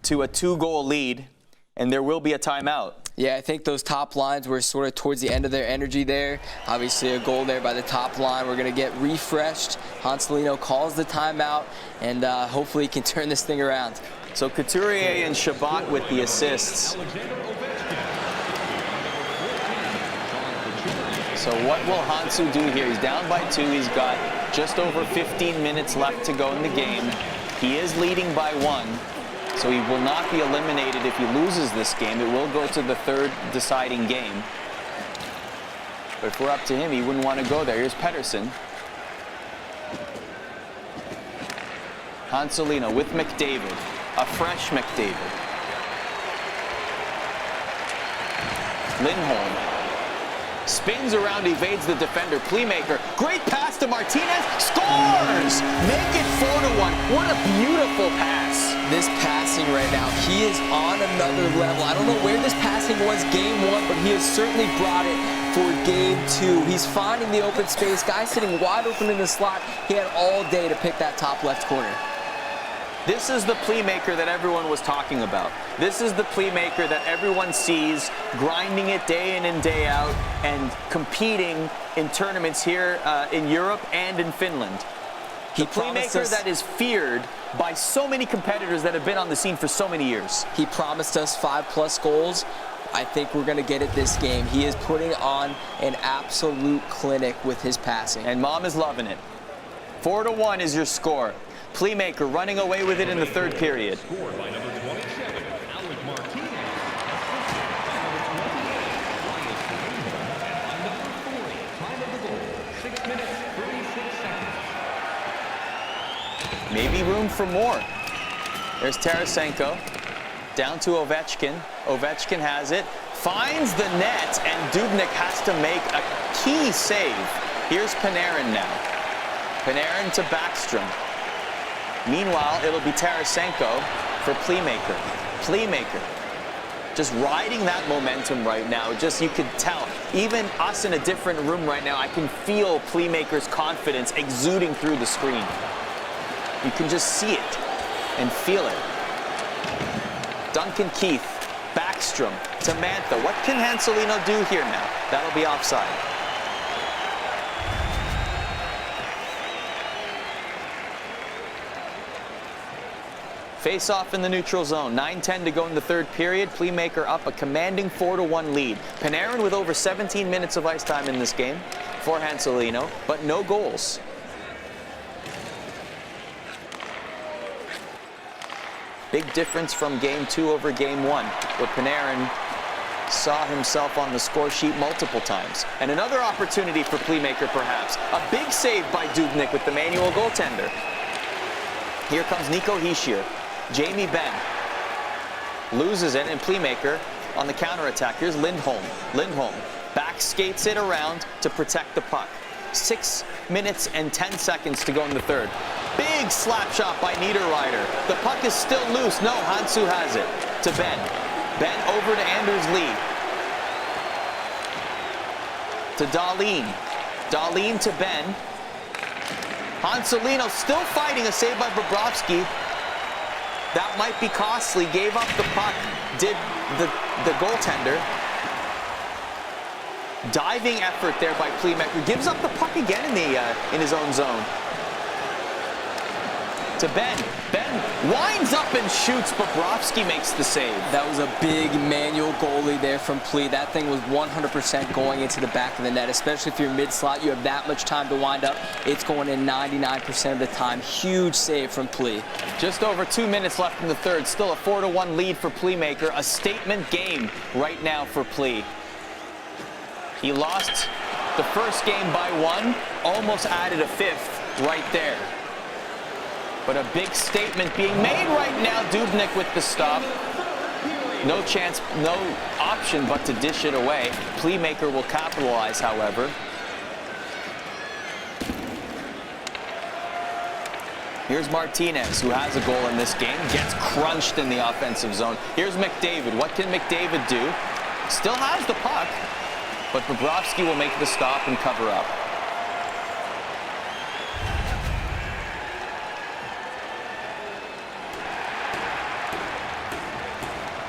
B: to a 2-goal lead, and there will be a timeout.
C: Yeah, I think those top lines were sort of towards the end of their energy there. Obviously a goal there by the top line. We're going to get refreshed. Hansulinho calls the timeout, and hopefully he can turn this thing around.
B: So Couturier and Shabbat with the assists. So what will Hansu do here? He's down by 2. He's got just over 15 minutes left to go in the game. He is leading by 1. So he will not be eliminated if he loses this game. It will go to the third deciding game. But if we're up to him, he wouldn't want to go there. Here's Pettersson. Hansulinho with McDavid. A fresh McDavid. Lindholm. Spins around, evades the defender. Plea Maker. Great pass to Martinez. Scores! Make it 4-1. What a beautiful pass.
C: This passing right now, he is on another level. I don't know where this passing was game 1, but he has certainly brought it for game 2. He's finding the open space. Guy sitting wide open in the slot. He had all day to pick that top left corner.
B: This is the Plea Maker that everyone was talking about. This is the Plea Maker that everyone sees grinding it day in and day out and competing in tournaments here in Europe and in Finland. The Plea Maker that is feared by so many competitors that have been on the scene for so many years.
C: He promised us 5+ goals. I think we're going to get it this game. He is putting on an absolute clinic with his passing.
B: And Mom is loving it. 4-1 is your score. Plea Maker running away with it in the third period. Maybe room for more. There's Tarasenko. Down to Ovechkin. Ovechkin has it. Finds the net, and Dubnyk has to make a key save. Here's Panarin now. Panarin to Backstrom. Meanwhile, it'll be Tarasenko for Plea Maker. Plea Maker just riding that momentum right now. Just, you could tell. Even us in a different room right now, I can feel Plea Maker's confidence exuding through the screen. You can just see it and feel it. Duncan Keith, Backstrom to Mantha. What can Hansulinho do here now? That'll be offside. Face-off in the neutral zone. 9:10 to go in the third period. Plea Maker up a commanding 4-1 lead. Panarin with over 17 minutes of ice time in this game for Hansulinho, but no goals. Big difference from game 2 over game 1, where Panarin saw himself on the score sheet multiple times. And another opportunity for Plea Maker, perhaps. A big save by Dubnyk with the manual goaltender. Here comes Nico Hischier. Jamie Benn loses it, and Plea Maker on the counterattack. Here's Lindholm. Lindholm back skates it around to protect the puck. 6 minutes and 10 seconds to go in the third. Big slap shot by Niederreiter. The puck is still loose. No, Hansu has it to Ben. Ben over to Anders Lee. To Dahlin. Dahlin to Ben. Hansulinho still fighting, a save by Bobrovsky. That might be costly. Gave up the puck. Did the goaltender. Diving effort there by Pleemaker. Gives up the puck again in his own zone. To Ben. Ben winds up and shoots. Bobrovsky makes the save.
C: That was a big manual goalie there from Plea. That thing was 100% going into the back of the net, especially if you're mid-slot. You have that much time to wind up. It's going in 99% of the time. Huge save from Plea.
B: Just over 2 minutes left in the third. Still a 4-1 lead for Pleemaker. A statement game right now for Plea. He lost the first game by 1, almost added a 5th right there. But a big statement being made right now. Dubnyk with the stop. No chance, no option but to dish it away. Pleemaker will capitalize, however. Here's Martinez, who has a goal in this game. Gets crunched in the offensive zone. Here's McDavid. What can McDavid do? Still has the puck, but Bobrovsky will make the stop and cover up.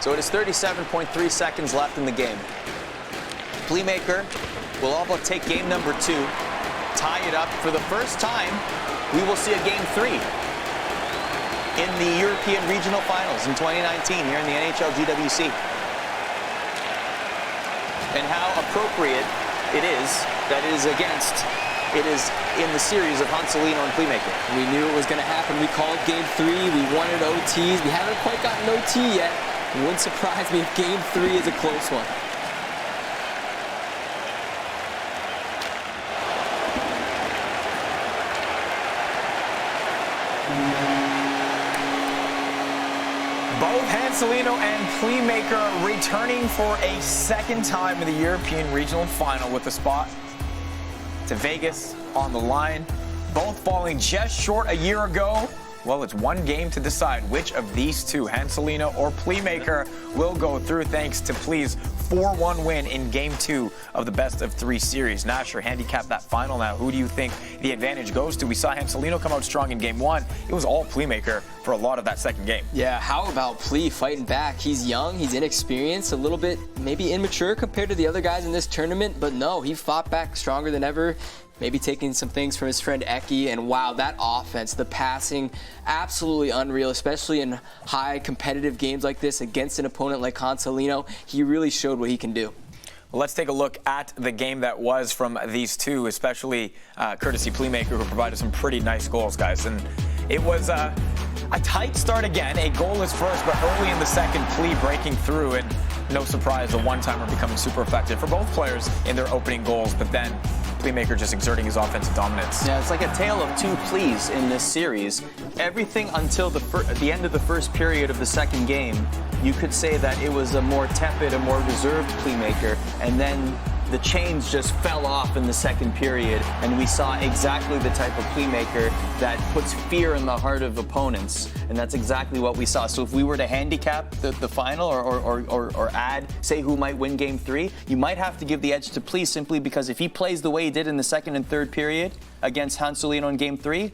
B: So it is 37.3 seconds left in the game. Pleemaker will all but take game number 2, tie it up. For the first time, we will see a game 3 in the European Regional Finals in 2019 here in the NHL GWC. And how appropriate it is that it is against, it is in the series of Hansulinho and Pleemaker.
C: We knew it was going to happen. We called game 3. We wanted OTs. We haven't quite gotten OT yet. It wouldn't surprise me if game 3 is a close one.
A: Both Hansulinho and Pleemaker returning for a second time in the European Regional Final with the spot to Vegas on the line. Both falling just short a year ago. Well, it's one game to decide which of these two, Hansulinho or Pleemaker, will go through thanks to Plea's 4-1 win in Game 2 of the best-of-3 series. Nasher, handicap that final now. Who do you think the advantage goes to? We saw Hansulinho come out strong in Game 1. It was all Pleemaker for a lot of that second game.
C: Yeah, how about Plea fighting back? He's young, he's inexperienced, a little bit maybe immature compared to the other guys in this tournament, but no, he fought back stronger than ever. Maybe taking some things from his friend Eki, and wow, that offense, the passing, absolutely unreal, especially in high competitive games like this against an opponent like Hansulinho. He really showed what he can do.
A: Well, let's take a look at the game that was from these two, especially courtesy Pleemaker, who provided some pretty nice goals, guys. And it was a tight start again, a goalless first, but early in the second, Plea breaking through, and no surprise, the one-timer becoming super effective for both players in their opening goals, but then Pleemaker just exerting his offensive dominance.
B: Yeah, it's like a tale of two Pleas in this series. Everything until the end of the first period of the second game, you could say that it was a more tepid, a more reserved Pleemaker, and then the chains just fell off in the second period, and we saw exactly the type of Pleemaker that puts fear in the heart of opponents, and that's exactly what we saw. So if we were to handicap the final or add, say, who might win Game 3, you might have to give the edge to Plea simply because if he plays the way he did in the second and third period against Hansulinho in Game 3,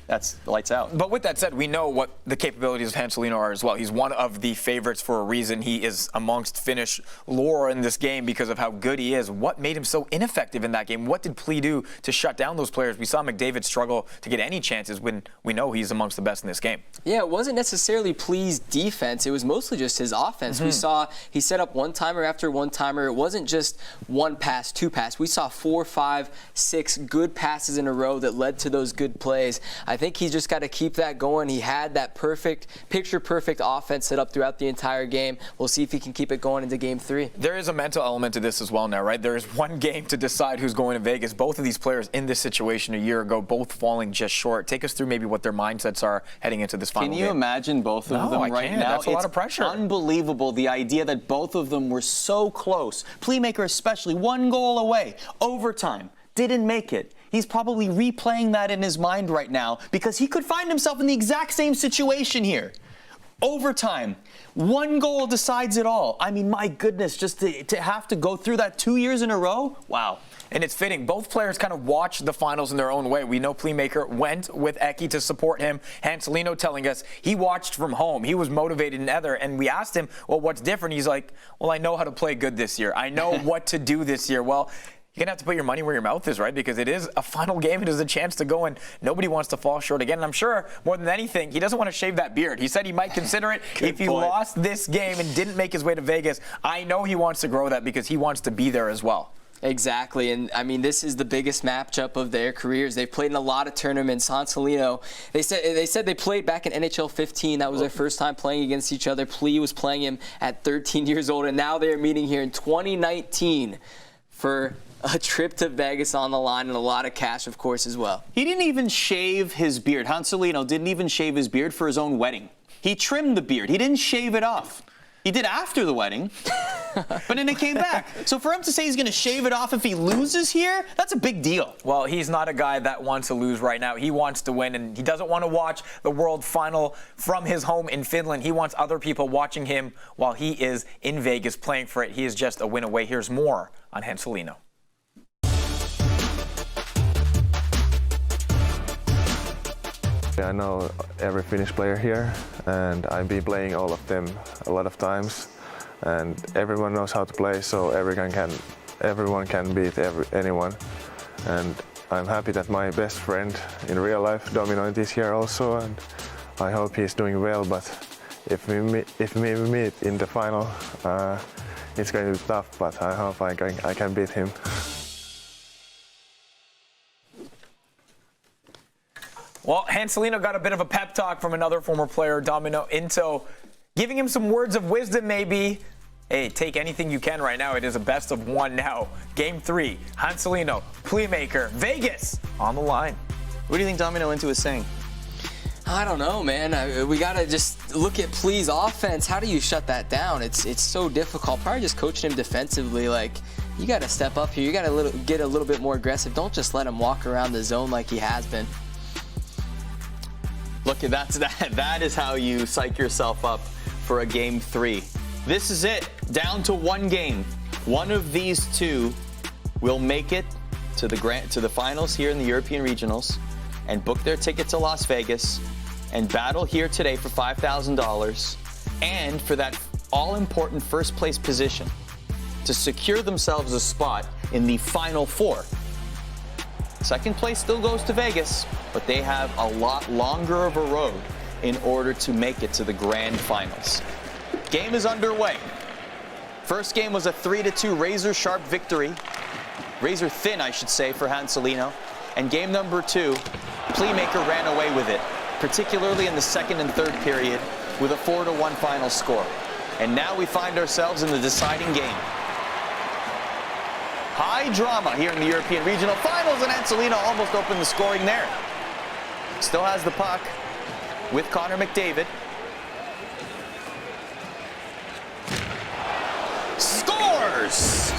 B: that's lights out.
A: But with that said, we know what the capabilities of Hansulinho are as well. He's one of the favorites for a reason. He is amongst Finnish lore in this game because of how good he is. What made him so ineffective in that game? What did Plea do to shut down those players? We saw McDavid struggle to get any chances when we know he's amongst the best in this game.
C: Yeah, it wasn't necessarily Plea's defense. It was mostly just his offense. We saw he set up one-timer after one-timer. It wasn't just one pass, two pass. We saw 4, 5, 6 good passes in a row that led to those good plays. I think think he's just got to keep that going. He had that picture-perfect offense set up throughout the entire game. We'll see if he can keep it going into Game 3.
A: There is a mental element to this as well now, right? There is one game to decide who's going to Vegas. Both of these players in this situation a year ago, both falling just short. Take us through maybe what their mindsets are heading into this final game.
B: Can you imagine both of them right now?
A: That's a lot of pressure.
B: Unbelievable, the idea that both of them were so close. Pleemaker especially, 1 goal away, overtime, didn't make it. He's probably replaying that in his mind right now because he could find himself in the exact same situation here. Overtime, 1 goal decides it all. I mean, my goodness, just to have to go through that 2 years in a row, wow.
A: And it's fitting. Both players kind of watched the finals in their own way. We know Pleemaker went with Eki to support him. Hansulinho telling us he watched from home. He was motivated in other. And we asked him, well, what's different? He's like, well, I know how to play good this year. I know what to do this year. Well, you're going to have to put your money where your mouth is, right? Because it is a final game. It is a chance to go, and nobody wants to fall short again. And I'm sure, more than anything, he doesn't want to shave that beard. He said he might consider it if he lost this game and didn't make his way to Vegas. I know he wants to grow that because he wants to be there as well.
C: Exactly, and I mean, this is the biggest matchup of their careers. They've played in a lot of tournaments. Hansulinho, they said they played back in NHL 15. That was their first time playing against each other. Plea was playing him at 13 years old, and now they're meeting here in 2019 for a trip to Vegas on the line and a lot of cash, of course, as well.
B: He didn't even shave his beard. Hansulinho didn't even shave his beard for his own wedding. He trimmed the beard. He didn't shave it off. He did after the wedding, but then it came back. So for him to say he's going to shave it off if he loses here, that's a big deal.
A: Well, he's not a guy that wants to lose right now. He wants to win, and he doesn't want to watch the World Final from his home in Finland. He wants other people watching him while he is in Vegas playing for it. He is just a win away. Here's more on Hansulinho.
F: I know every Finnish player here, and I've been playing all of them a lot of times, and everyone knows how to play, so everyone can beat anyone. And I'm happy that my best friend in real life, Dominant, is here also, and I hope he's doing well. But if we meet in the final, it's going to be tough, but I hope I can beat him.
A: Well, Hansulinho got a bit of a pep talk from another former player, Domino Into, giving him some words of wisdom maybe. Hey, take anything you can right now. It is a best of 1 now. Game 3, Hansulinho, Pleemaker, Vegas on the line.
B: What do you think Domino Into is saying?
C: I don't know, man. We got to just look at Plea's offense. How do you shut that down? It's so difficult. Probably just coaching him defensively. Like, you got to step up here. You got to get a little bit more aggressive. Don't just let him walk around the zone like he has been.
B: Look, that is how you psych yourself up for a Game 3. This is it. Down to 1 game. One of these two will make it to the finals here in the European Regionals and book their ticket to Las Vegas and battle here today for $5,000 and for that all-important first place position to secure themselves a spot in the Final 4. Second place still goes to Vegas, but they have a lot longer of a road in order to make it to the grand finals. Game is underway. First game was a 3-2 razor-sharp victory. Razor-thin, I should say, for Hansulinho. And game number 2, Pleemaker ran away with it, particularly in the second and third period, with a 4-1 final score. And now we find ourselves in the deciding game. High drama here in the European Regional Finals, and Hansulinho almost opened the scoring there. Still has the puck with Connor McDavid. Scores!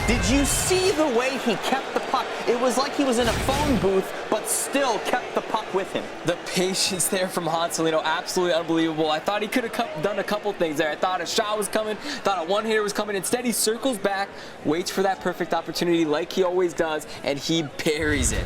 B: Did you see the way he kept the puck? It was like he was in a phone booth, but still kept the puck with him.
C: The patience there from Hansulinho, absolutely unbelievable. I thought he could have done a couple things there. I thought a shot was coming, thought a one-hitter was coming. Instead, he circles back, waits for that perfect opportunity like he always does, and he buries it.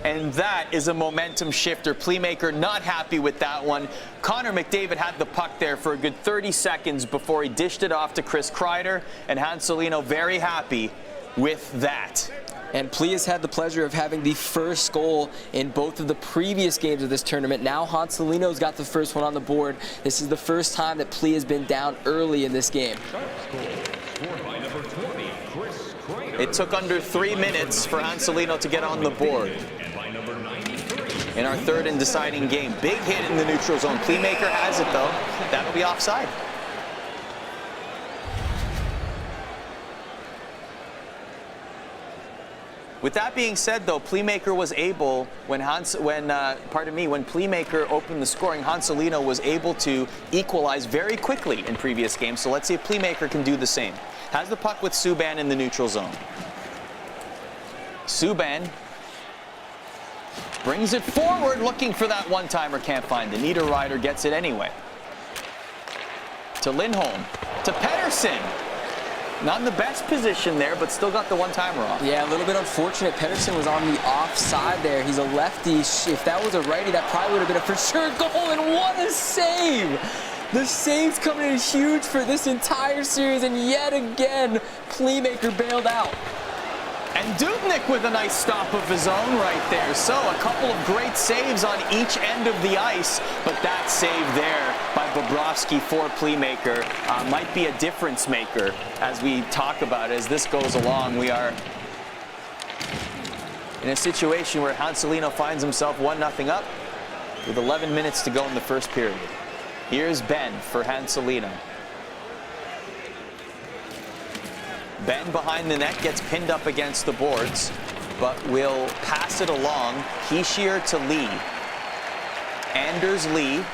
B: And that is a momentum shifter. Pleemaker not happy with that one. Connor McDavid had the puck there for a good 30 seconds before he dished it off to Chris Kreider, and Hansulinho very happy with that.
C: And Plea has had the pleasure of having the first goal in both of the previous games of this tournament. Now Hansulinho's got the first one on the board. This is the first time that Plea has been down early in this game.
B: It took under 3 minutes for Hansulinho to get on the board. in our third and deciding game. Big hit in the neutral zone. Plea Maker has it, though. That'll be offside. With that being said, though, Plea Maker was able, when Plea Maker opened the scoring, Hansulinho was able to equalize very quickly in previous games. So let's see if Plea Maker can do the same. Has the puck with Subban in the neutral zone. Subban brings it forward, looking for that one-timer, can't find it. Niederreiter gets it anyway. To Lindholm, to Pettersson. Not in the best position there, but still got the one-timer off.
C: Yeah, a little bit unfortunate. Pettersson was on the offside there. He's a lefty. If that was a righty, that probably would have been a for-sure goal, and what a save! The saves coming in huge for this entire series, and yet again, Plea Maker bailed out.
B: And Dubnyk with a nice stop of his own right there. So a couple of great saves on each end of the ice, but that save there by Bobrovsky for Plea Maker might be a difference maker as we talk about it. As this goes along, we are in a situation where Hansulinho finds himself 1-0 up with 11 minutes to go in the first period. Here's Ben for Hansulinho. Ben behind the net gets pinned up against the boards, but will pass it along. Hischier to Lee. Anders Lee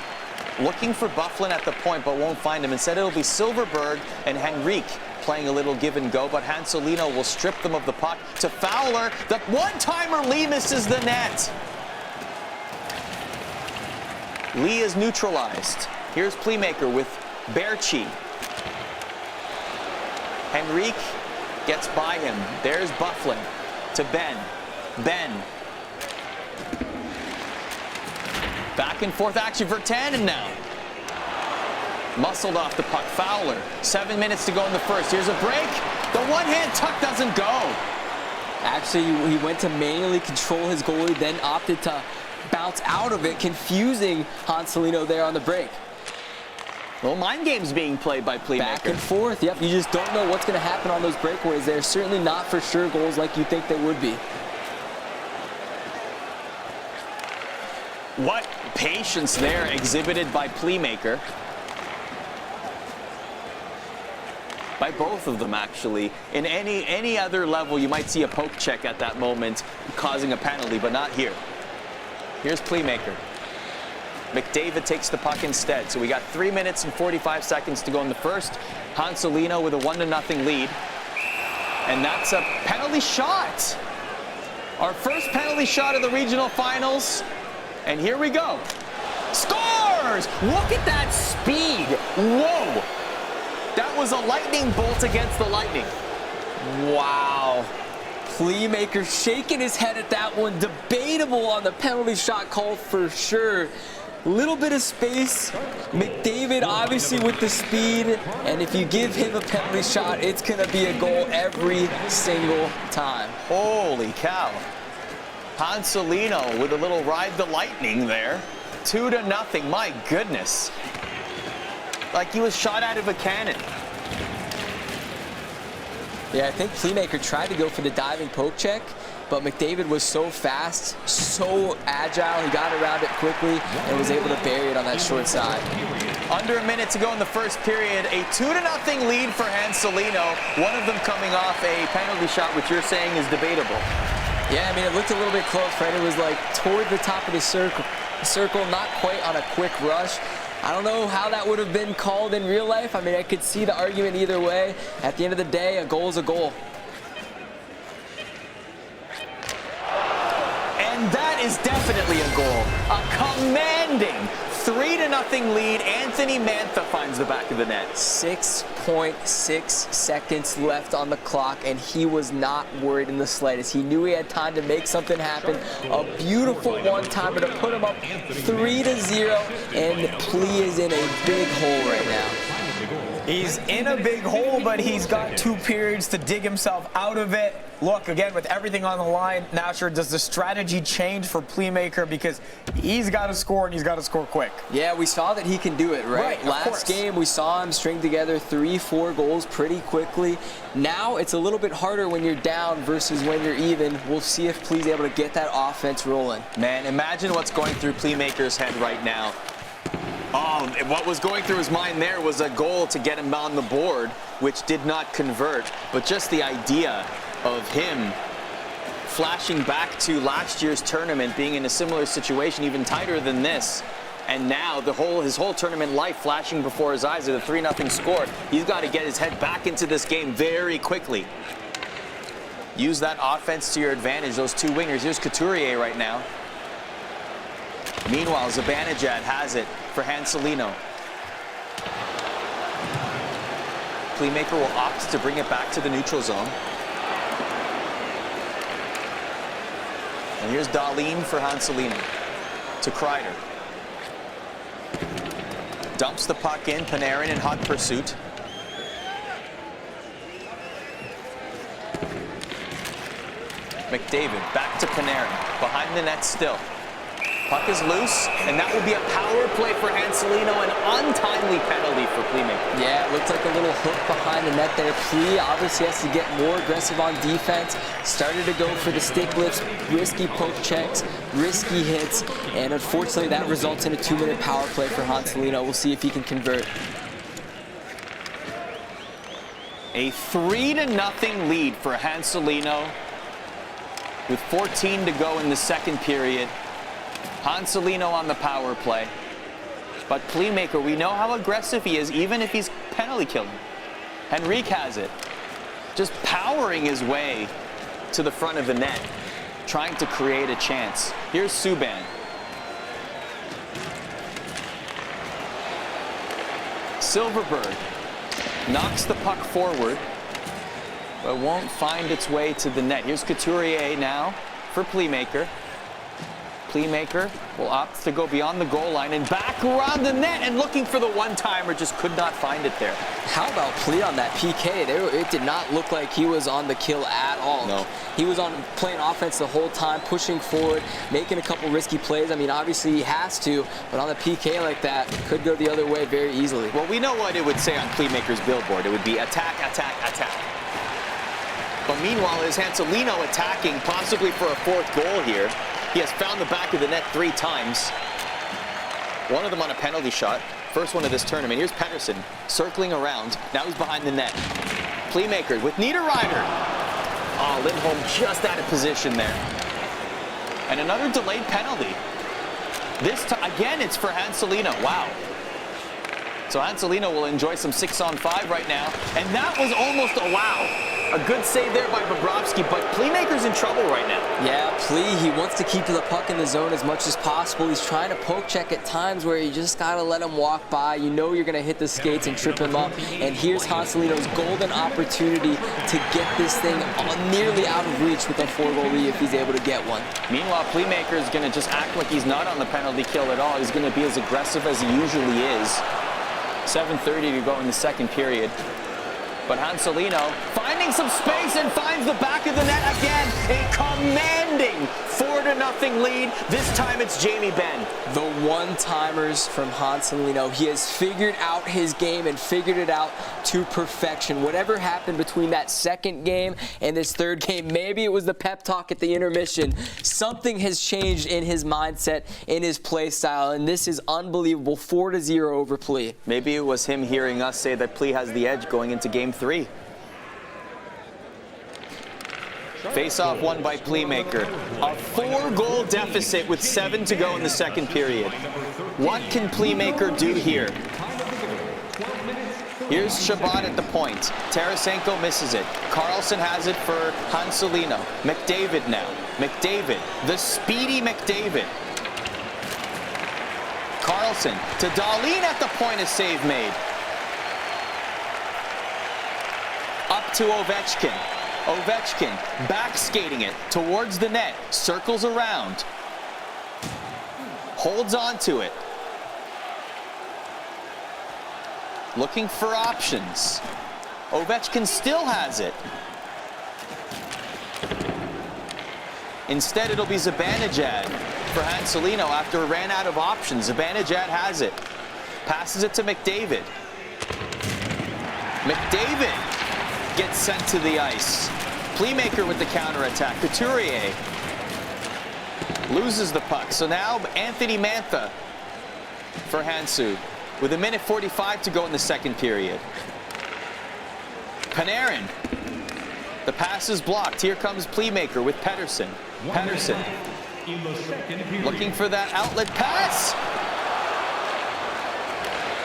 B: looking for Bufflin at the point, but won't find him. Instead, it'll be Silverberg and Henrique playing a little give and go, but Hansulinho will strip them of the puck to Fowler. The one-timer, Lee misses the net. Lee is neutralized. Here's Plea Maker with Berchi. Henrique gets by him. There's Bufflin to Ben. Ben. Back and forth action for Tannen now. Muscled off the puck. Fowler. 7 minutes to go in the first. Here's a break. The one-hand tuck doesn't go.
C: Actually, he went to manually control his goalie, then opted to bounce out of it, confusing Hansulinho there on the break.
B: Well, mind games being played by Plea Maker.
C: Back and forth, yep. You just don't know what's going to happen on those breakaways. They're certainly not for sure goals like you think they would be.
B: What patience there exhibited by Plea Maker. By both of them, actually. In any other level, you might see a poke check at that moment, causing a penalty, but not here. Here's Plea Maker. McDavid takes the puck instead. So we got 3 minutes and 45 seconds to go in the first. Hansulinho with a 1-0 lead. And that's a penalty shot. Our first penalty shot of the regional finals. And here we go. Scores! Look at that speed. Whoa. That was a lightning bolt against the Lightning.
C: Wow. Plea Maker shaking his head at that one. Debatable on the penalty shot call for sure. Little bit of space. McDavid obviously with the speed, and if you give him a penalty shot, it's gonna be a goal every single time.
B: Holy cow. Hansulinho with a little ride the lightning there. 2-0, my goodness. Like he was shot out of a cannon.
C: Yeah, I think Plea Maker tried to go for the diving poke check, but McDavid was so fast, so agile, he got around it quickly and was able to bury it on that short side.
B: Under a minute to go in the first period, a 2-0 lead for Hansulinho. One of them coming off a penalty shot, which you're saying is debatable.
C: Yeah, I mean, it looked a little bit close, right? It was like toward the top of the circle, not quite on a quick rush. I don't know how that would have been called in real life. I mean, I could see the argument either way. At the end of the day, a goal is a goal.
B: And that is definitely a goal. A commanding 3-0 lead. Anthony Mantha finds the back of the net.
C: 6.6 seconds left on the clock, and he was not worried in the slightest. He knew he had time to make something happen. A beautiful one-timer to put him up 3-0, and Plea is in a big hole right now.
A: He's in a big hole, but he's got 2 periods to dig himself out of it. Look, again, with everything on the line, Nasher, does the strategy change for Pleemaker? Because he's got to score, and he's got to score quick.
C: Yeah, we saw that he can do it, right? Last game, we saw him string together 3-4 goals pretty quickly. Now, it's a little bit harder when you're down versus when you're even. We'll see if Plea's able to get that offense rolling.
B: Man, imagine what's going through Pleemaker's head right now. Oh, what was going through his mind there was a goal to get him on the board, which did not convert. But just the idea of him flashing back to last year's tournament, being in a similar situation, even tighter than this, and now his whole tournament life flashing before his eyes at a 3-0 score. He's got to get his head back into this game very quickly. Use that offense to your advantage, those 2 wingers. Here's Couturier right now. Meanwhile, Zibanejad has it for Hansulinho. Pleemaker will opt to bring it back to the neutral zone. And here's Dahlin for Hansulinho to Kreider. Dumps the puck in, Panarin in hot pursuit. McDavid back to Panarin, behind the net still. Puck is loose, and that will be a power play for Hansulinho, an untimely penalty for Pleemaker.
C: Yeah, it looked like a little hook behind the net there. Plea obviously has to get more aggressive on defense. Started to go for the stick lifts, risky poke checks, risky hits, and unfortunately that results in a 2-minute power play for Hansulinho. We'll see if he can convert.
B: A 3-0 lead for Hansulinho with 14 to go in the second period. Hansulinho on the power play. But Pleemaker, we know how aggressive he is, even if he's penalty killing. Henrique has it. Just powering his way to the front of the net, trying to create a chance. Here's Subban. Silverberg knocks the puck forward, but won't find its way to the net. Here's Couturier now for Pleemaker. Pleemaker will opt to go beyond the goal line and back around the net, and looking for the one-timer, just could not find it there.
C: How about Plea on that PK? It did not look like he was on the kill at all.
B: No.
C: He was on playing offense the whole time, pushing forward, making a couple risky plays. I mean, obviously he has to, but on the PK like that, could go the other way very easily.
B: Well, we know what it would say on Pleemaker's billboard. It would be attack, attack, attack. But meanwhile, is Hansulinho attacking, possibly for a 4th goal here. He has found the back of the net 3 times. One of them on a penalty shot. First one of this tournament. Here's Pettersson circling around. Now he's behind the net. Pleemaker with Niederreiter. Oh, Lindholm just out of position there. And another delayed penalty. This time, again, it's for Hansulinho. Wow. So Hansulinho will enjoy some 6-on-5 right now. And that was almost a wow. A good save there by Bobrovsky, but Pleemaker's in trouble right now.
C: Yeah, Plea, he wants to keep the puck in the zone as much as possible. He's trying to poke check at times where you just got to let him walk by. You know you're going to hit the skates and trip him up. And here's Hansulinho's golden opportunity to get this thing nearly out of reach with a 4-goal lead if he's able to get one.
B: Meanwhile, Pleemaker is going to just act like he's not on the penalty kill at all. He's going to be as aggressive as he usually is. 7:30 to go in the second period. But Hansulinho finding some space and finds the back of the net again. A commanding 4-0 lead. This time it's Jamie Benn.
C: The one-timers from Hansulinho. He has figured out his game and figured it out to perfection. Whatever happened between that second game and this third game, maybe it was the pep talk at the intermission. Something has changed in his mindset, in his play style, and this is unbelievable. 4-0 over Plea.
B: Maybe it was him hearing us say that Plea has the edge going into Game 3. Face-off won by Pleemaker. A 4-goal deficit with 7 to go in the second period. What can Pleemaker do here? Here's Shabbat at the point. Tarasenko misses it. Carlson has it for Hansulinho. McDavid now. McDavid, the speedy McDavid. Carlson to Dahlin at the point, a save made. Up to Ovechkin. Ovechkin back skating it towards the net, circles around, holds on to it. Looking for options. Ovechkin still has it. Instead, it'll be Zibanejad for Hansulinho after it ran out of options. Zibanejad has it. Passes it to McDavid. McDavid gets sent to the ice. Pleemaker with the counterattack. Couturier loses the puck. So now Anthony Mantha for Hansu with 1:45 to go in the second period. Panarin. The pass is blocked. Here comes Pleemaker with Pettersson. Pettersson looking for that outlet pass.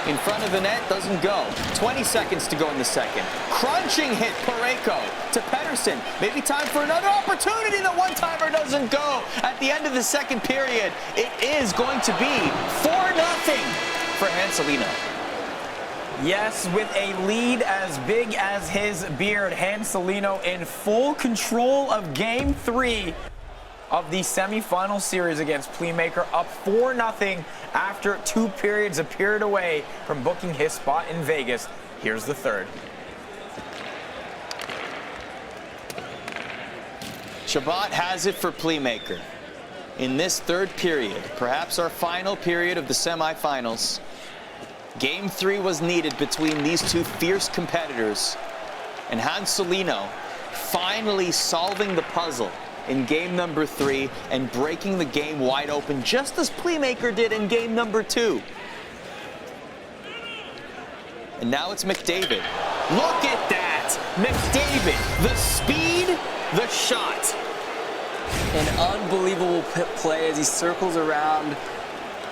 B: In front of the net, doesn't go. 20 seconds to go in the second. Crunching hit, Parayko to Pettersson. Maybe time for another opportunity. The one-timer doesn't go. At the end of the second period, it is going to be 4-0 for Hansulinho.
A: Yes, with a lead as big as his beard, Hansulinho in full control of Game 3 of the semifinal series against Pleemaker, up 4-0 after 2 periods, a period away from booking his spot in Vegas. Here's the third.
B: Chabot has it for Pleemaker. In this third period, perhaps our final period of the semifinals, Game 3 was needed between these two fierce competitors, and Hansulinho finally solving the puzzle in game number 3 and breaking the game wide open, just as Pleemaker did in game number 2. And now it's McDavid. Look at that! McDavid, the speed, the shot.
C: An unbelievable play as he circles around.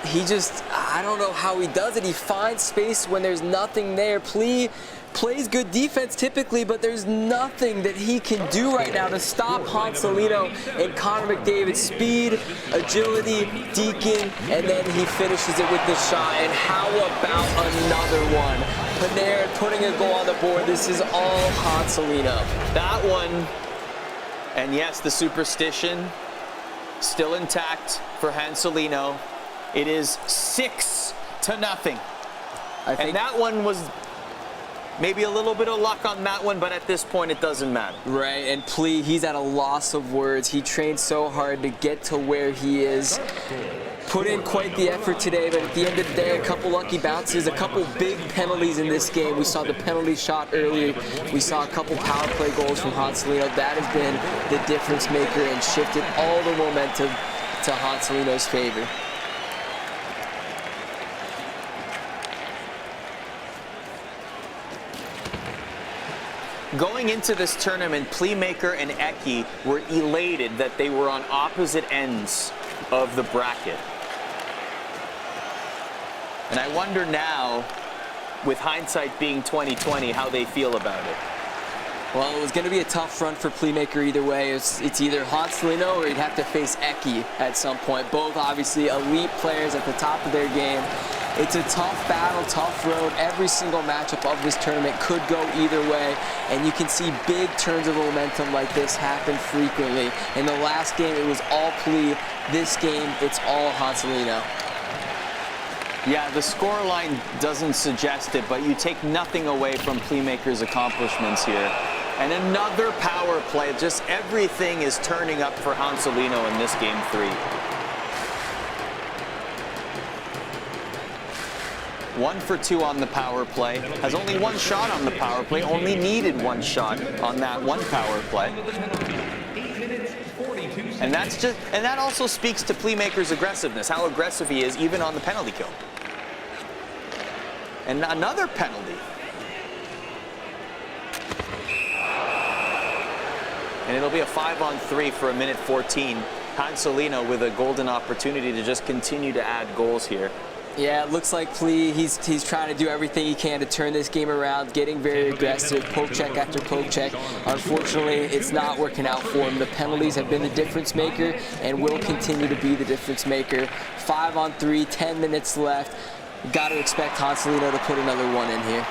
C: He just, I don't know how he does it. He finds space when there's nothing there. Plea plays good defense typically, but there's nothing that he can do right now to stop Hansulinho and Connor McDavid's speed, agility, deking, and then he finishes it with the shot. And how about another one? Panarin putting a goal on the board. This is all Hansulinho.
B: That one, and yes, the superstition still intact for Hansulinho. It is 6-0. And that one was maybe a little bit of luck on that one, but at this point it doesn't matter.
C: Right, and Plea, he's at a loss of words. He trained so hard to get to where he is. Put in quite the effort today, but at the end of the day, a couple lucky bounces, a couple big penalties in this game. We saw the penalty shot earlier. We saw a couple power play goals from Hansulinho. That has been the difference maker and shifted all the momentum to Hansulinho's favor.
B: Going into this tournament, Pleemaker and Eki were elated that they were on opposite ends of the bracket. And I wonder now, with hindsight being 2020, how they feel about it.
C: Well, it was going to be a tough run for Pleemaker either way. It's either Hansulinho or he'd have to face Eki at some point. Both obviously elite players at the top of their game. It's a tough battle, tough road. Every single matchup of this tournament could go either way, and you can see big turns of momentum like this happen frequently. In the last game, it was all Plea. This game, it's all Hansulinho.
B: Yeah, the scoreline doesn't suggest it, but you take nothing away from Pleemaker's accomplishments here. And another power play. Just everything is turning up for Hansulinho in this game 3. 1 for 2 on the power play. Has only 1 shot on the power play. Only needed 1 shot on that 1 power play. And that also speaks to Pleemaker's aggressiveness, how aggressive he is even on the penalty kill. And another penalty. And it'll be a 5-on-3 for 1:14. Hansulinho with a golden opportunity to just continue to add goals here.
C: Yeah, it looks like Plea, he's trying to do everything he can to turn this game around, getting very aggressive, poke check after poke check. Unfortunately, it's not working out for him. The penalties have been the difference maker and will continue to be the difference maker. 5-on-3, 10 minutes left. Got to expect Hansulinho to put another one in here.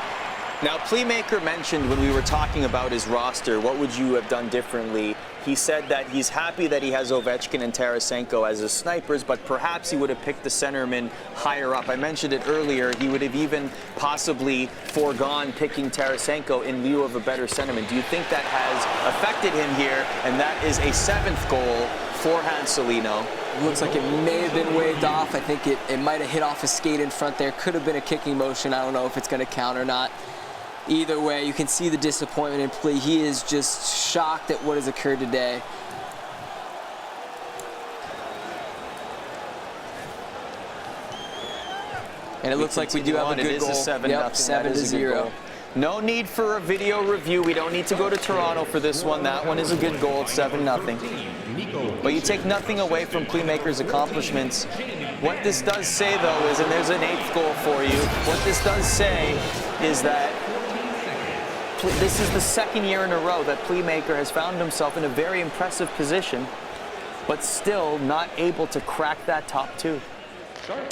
B: Now, Pleemaker mentioned when we were talking about his roster, what would you have done differently He said that he's happy that he has Ovechkin and Tarasenko as his snipers, but perhaps he would have picked the centerman higher up. I mentioned it earlier. He would have even possibly foregone picking Tarasenko in lieu of a better centerman. Do you think that has affected him here? And that is a 7th goal for Hansulinho.
C: Looks like it may have been waved off. I think it might have hit off a skate in front there. Could have been a kicking motion. I don't know if it's going to count or not. Either way, you can see the disappointment in Plea. He is just shocked at what has occurred today. And it looks like we do have a good goal.
B: It is a 7-0.
C: Yep, 7-0.
B: No need for a video review. We don't need to go to Toronto for this one. That one is a good goal. It's 7-0. But you take nothing away from Pleemaker's accomplishments. What this does say, though, is, and there's an 8th goal for you, what this does say is that this is the 2nd year in a row that Pleemaker has found himself in a very impressive position, but still not able to crack that top 2.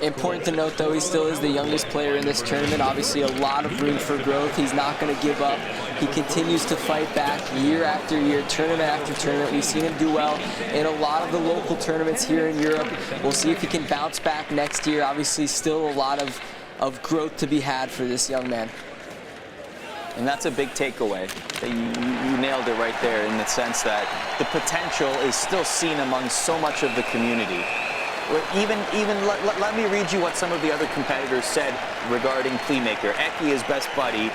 C: Important to note, though, he still is the youngest player in this tournament. Obviously, a lot of room for growth. He's not going to give up. He continues to fight back year after year, tournament after tournament. We've seen him do well in a lot of the local tournaments here in Europe. We'll see if he can bounce back next year. Obviously, still a lot of growth to be had for this young man.
B: And that's a big takeaway. You nailed it right there in the sense that the potential is still seen among so much of the community. Let me read you what some of the other competitors said regarding Pleemaker. Eki, his best buddy,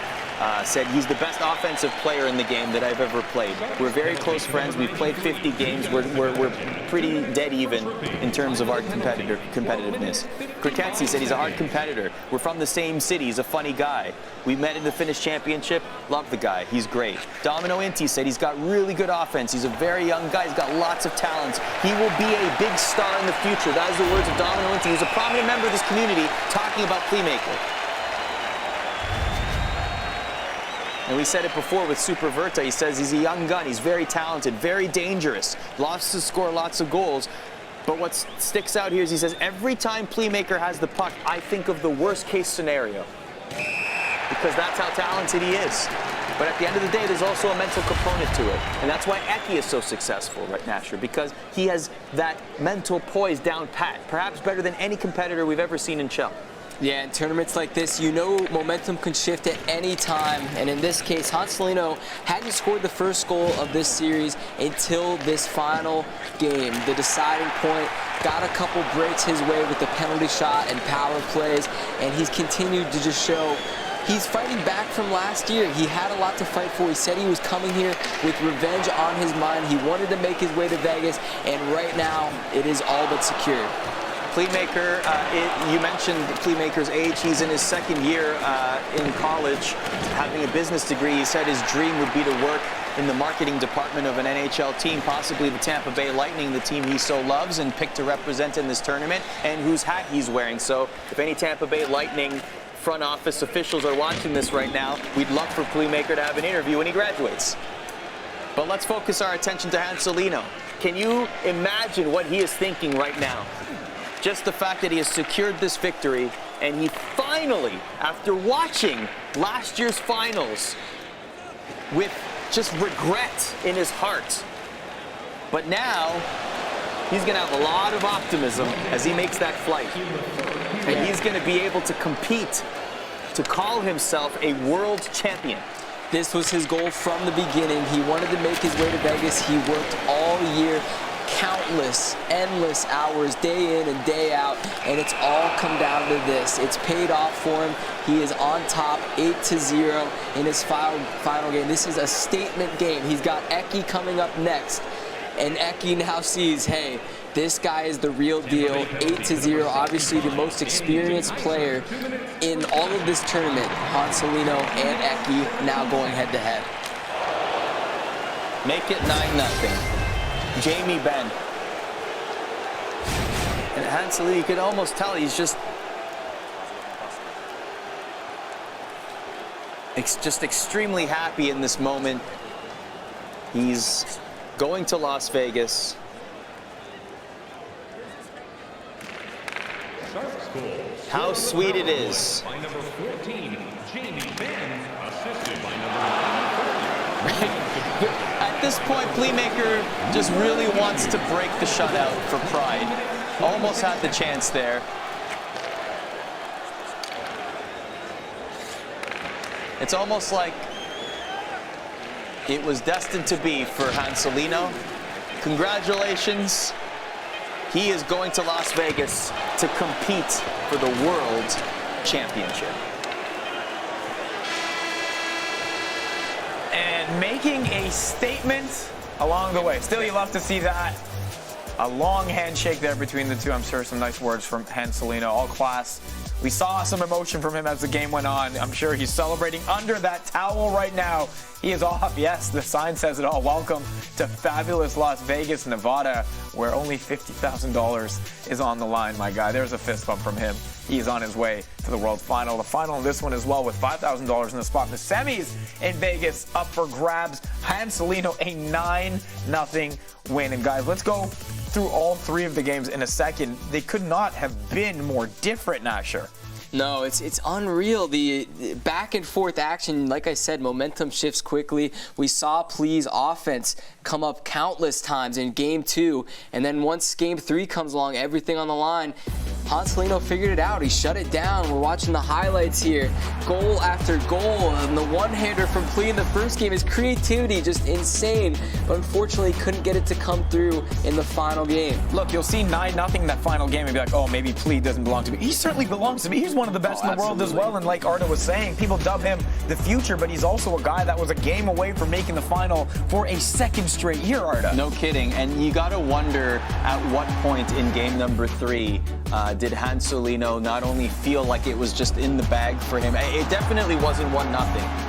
B: said he's the best offensive player in the game that I've ever played. We're very close friends. We've played 50 games. We're pretty dead even in terms of our competitiveness. Kraketsi said he's a hard competitor. We're from the same city. He's a funny guy. We met in the Finnish championship. Love the guy. He's great. Domino Inti said he's got really good offense. He's a very young guy. He's got lots of talents. He will be a big star in the future. That is the words of Domino Inti, who's a prominent member of this community, talking about Pleemaker. And we said it before with Super Verta. He says he's a young gun. He's very talented, very dangerous, loves to score lots of goals. But what sticks out here is he says, every time Pleemaker has the puck, I think of the worst case scenario. Because that's how talented he is. But at the end of the day, there's also a mental component to it. And that's why Eki is so successful right now, because he has that mental poise down pat, perhaps better than any competitor we've ever seen in Chell.
C: Yeah, in tournaments like this, you know momentum can shift at any time. And in this case, Hansulinho hadn't scored the first goal of this series until this final game. The deciding point, got a couple breaks his way with the penalty shot and power plays, and he's continued to just show he's fighting back from last year. He had a lot to fight for. He said he was coming here with revenge on his mind. He wanted to make his way to Vegas, and right now, it is all but secured.
B: Pleemaker, you mentioned Pleemaker's age. He's in his 2nd year in college, having a business degree. He said his dream would be to work in the marketing department of an NHL team, possibly the Tampa Bay Lightning, the team he so loves and picked to represent in this tournament, and whose hat he's wearing. So if any Tampa Bay Lightning front office officials are watching this right now, we'd love for Pleemaker to have an interview when he graduates. But let's focus our attention to Hansulinho. Can you imagine what he is thinking right now? Just the fact that he has secured this victory, and he finally, after watching last year's finals with just regret in his heart, but now he's going to have a lot of optimism as he makes that flight. And he's going to be able to compete to call himself a world champion.
C: This was his goal from the beginning. He wanted to make his way to Vegas. He worked all year, countless, endless hours, day in and day out, and it's all come down to this. It's paid off for him. He is on top, 8-0 in his final game. This is a statement game. He's got Eki coming up next, and Eki now sees, hey, this guy is the real deal. 8-0, obviously the most experienced player in all of this tournament. Hansulinho and Eki now going head-to-head.
B: Make it 9-0. Jamie Benn. And Hansulinho, you can almost tell he's just extremely happy in this moment. He's going to Las Vegas. How sweet it is.
G: By number 14, Jamie Benn, assisted by number 94.
B: At this point, Plea Maker just really wants to break the shutout for pride. Almost had the chance there. It's almost like it was destined to be for Hansulinho. Congratulations. He is going to Las Vegas to compete for the World Championship.
A: And making a statement along the way. Still, you love to see that. A long handshake there between the two. I'm sure some nice words from Hansulinho, all class. We saw some emotion from him as the game went on. I'm sure he's celebrating under that towel right now. He is off. Yes, the sign says it all. Welcome to fabulous Las Vegas, Nevada, where only $50,000 is on the line, my guy. There's a fist bump from him. He is on his way to the World Final. The final in this one as well, with $5,000 in the spot. The semis in Vegas up for grabs. Hansulinho, a 9-0 win. And guys, let's go through all three of the games in a second. They could not have been more different, Nasher.
C: No, it's unreal. The back and forth action, like I said, momentum shifts quickly. We saw Plea's offense come up countless times in game 2, and then once game 3 comes along, everything on the line, Hansulinho figured it out. He shut it down. We're watching the highlights here. Goal after goal. And the one-hander from Plea in the first game, his creativity just insane. But unfortunately, couldn't get it to come through in the final game.
A: Look, you'll see 9-0 in that final game and be like, oh, maybe Plea doesn't belong to me. He certainly belongs to me. He's one of the best in the world as well. And like Arda was saying, people dub him the future, but he's also a guy that was a game away from making the final for a second straight year, Arda.
B: No kidding. And you got to wonder at what point in game number 3 did Hansulinho not only feel like it was just in the bag for him? It definitely wasn't 1-0.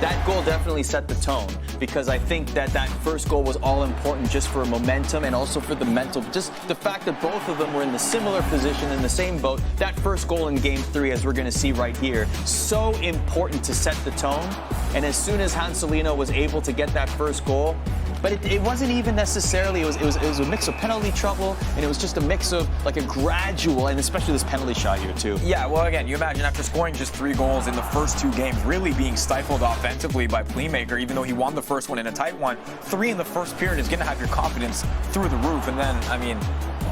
B: That goal definitely set the tone, because I think that first goal was all important just for momentum and also for the mental. Just the fact that both of them were in the similar position, in the same boat. That first goal in game 3, as we're going to see right here, so important to set the tone. And as soon as Hansulinho was able to get that first goal, but it wasn't even necessarily, it was a mix of penalty trouble, and it was just a mix of like a gradual, and especially this penalty shot here too.
A: Yeah, well, again, you imagine after scoring just 3 goals in the first 2 games, really being stifled offensively by Pleemaker, even though he won the first one in a tight one, 3 in the first period is going to have your confidence through the roof. And then, I mean,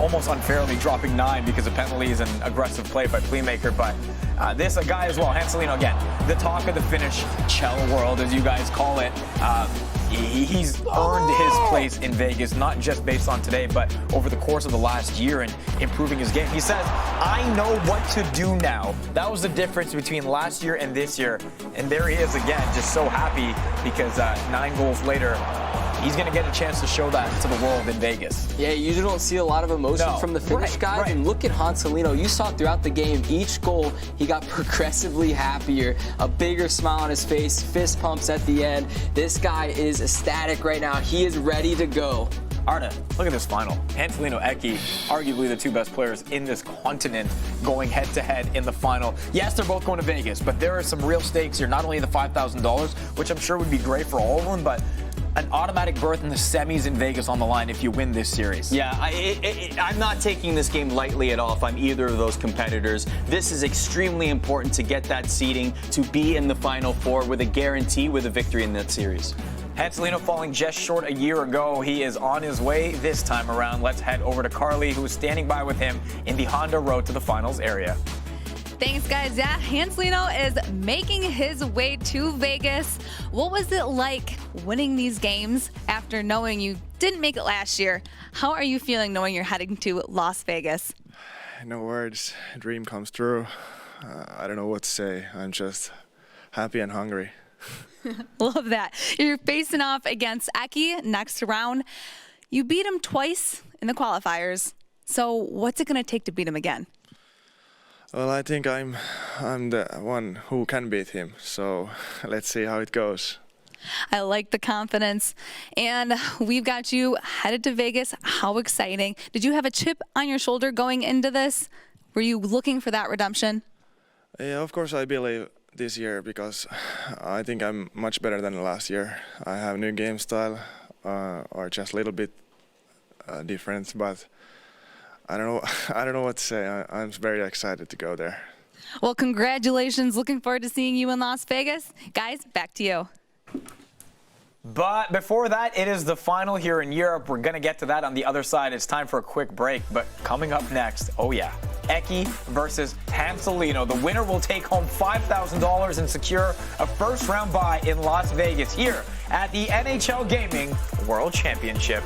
A: almost unfairly dropping 9 because of penalties and aggressive play by Pleemaker. But this, a guy as well, Hansulinho, again, the talk of the Finnish Chell world, as you guys call it. He's earned his place in Vegas, not just based on today, but over the course of the last year and improving his game. He says, I know what to do now. That was the difference between last year and this year. And there he is again, just so happy because 9 goals later, he's going to get a chance to show that to the world in Vegas.
C: Yeah, you usually don't see a lot of emotion from the Finnish guys.
A: Right.
C: And look at Hansulinho. You saw throughout the game, each goal, he got progressively happier, a bigger smile on his face, fist pumps at the end. This guy is ecstatic right now. He is ready to go.
A: Arda, look at this final. Hansulinho, Eki, arguably the 2 best players in this continent, going head-to-head in the final. Yes, they're both going to Vegas, but there are some real stakes here. Not only the $5,000, which I'm sure would be great for all of them, but an automatic berth in the semis in Vegas on the line if you win this series.
B: Yeah, I'm not taking this game lightly at all if I'm either of those competitors. This is extremely important to get that seeding, to be in the Final Four with a guarantee with a victory in that series.
A: Hansulinho falling just short a year ago. He is on his way this time around. Let's head over to Carly, who is standing by with him in the Honda Road to the Finals area.
G: Thanks, guys. Yeah, Hansulinho is making his way to Vegas. What was it like winning these games after knowing you didn't make it last year? How are you feeling knowing you're heading to Las Vegas?
F: No words. Dream comes true. I don't know what to say. I'm just happy and hungry.
G: Love that. You're facing off against Eki next round. You beat him twice in the qualifiers. So what's it going to take to beat him again?
F: Well, I think I'm the one who can beat him. So let's see how it goes.
G: I like the confidence. And we've got you headed to Vegas. How exciting. Did you have a chip on your shoulder going into this? Were you looking for that redemption?
F: Yeah, of course I believe this year, because I think I'm much better than last year. I have new game style, or just a little bit different, but I don't know what to say. I'm very excited to go there.
G: Well, congratulations. Looking forward to seeing you in Las Vegas. Guys, back to you.
A: But before that, it is the final here in Europe. We're going to get to that on the other side. It's time for a quick break. But coming up next, oh yeah, Eki versus Hansulinho. The winner will take home $5,000 and secure a first-round bye in Las Vegas here at the NHL Gaming World Championship.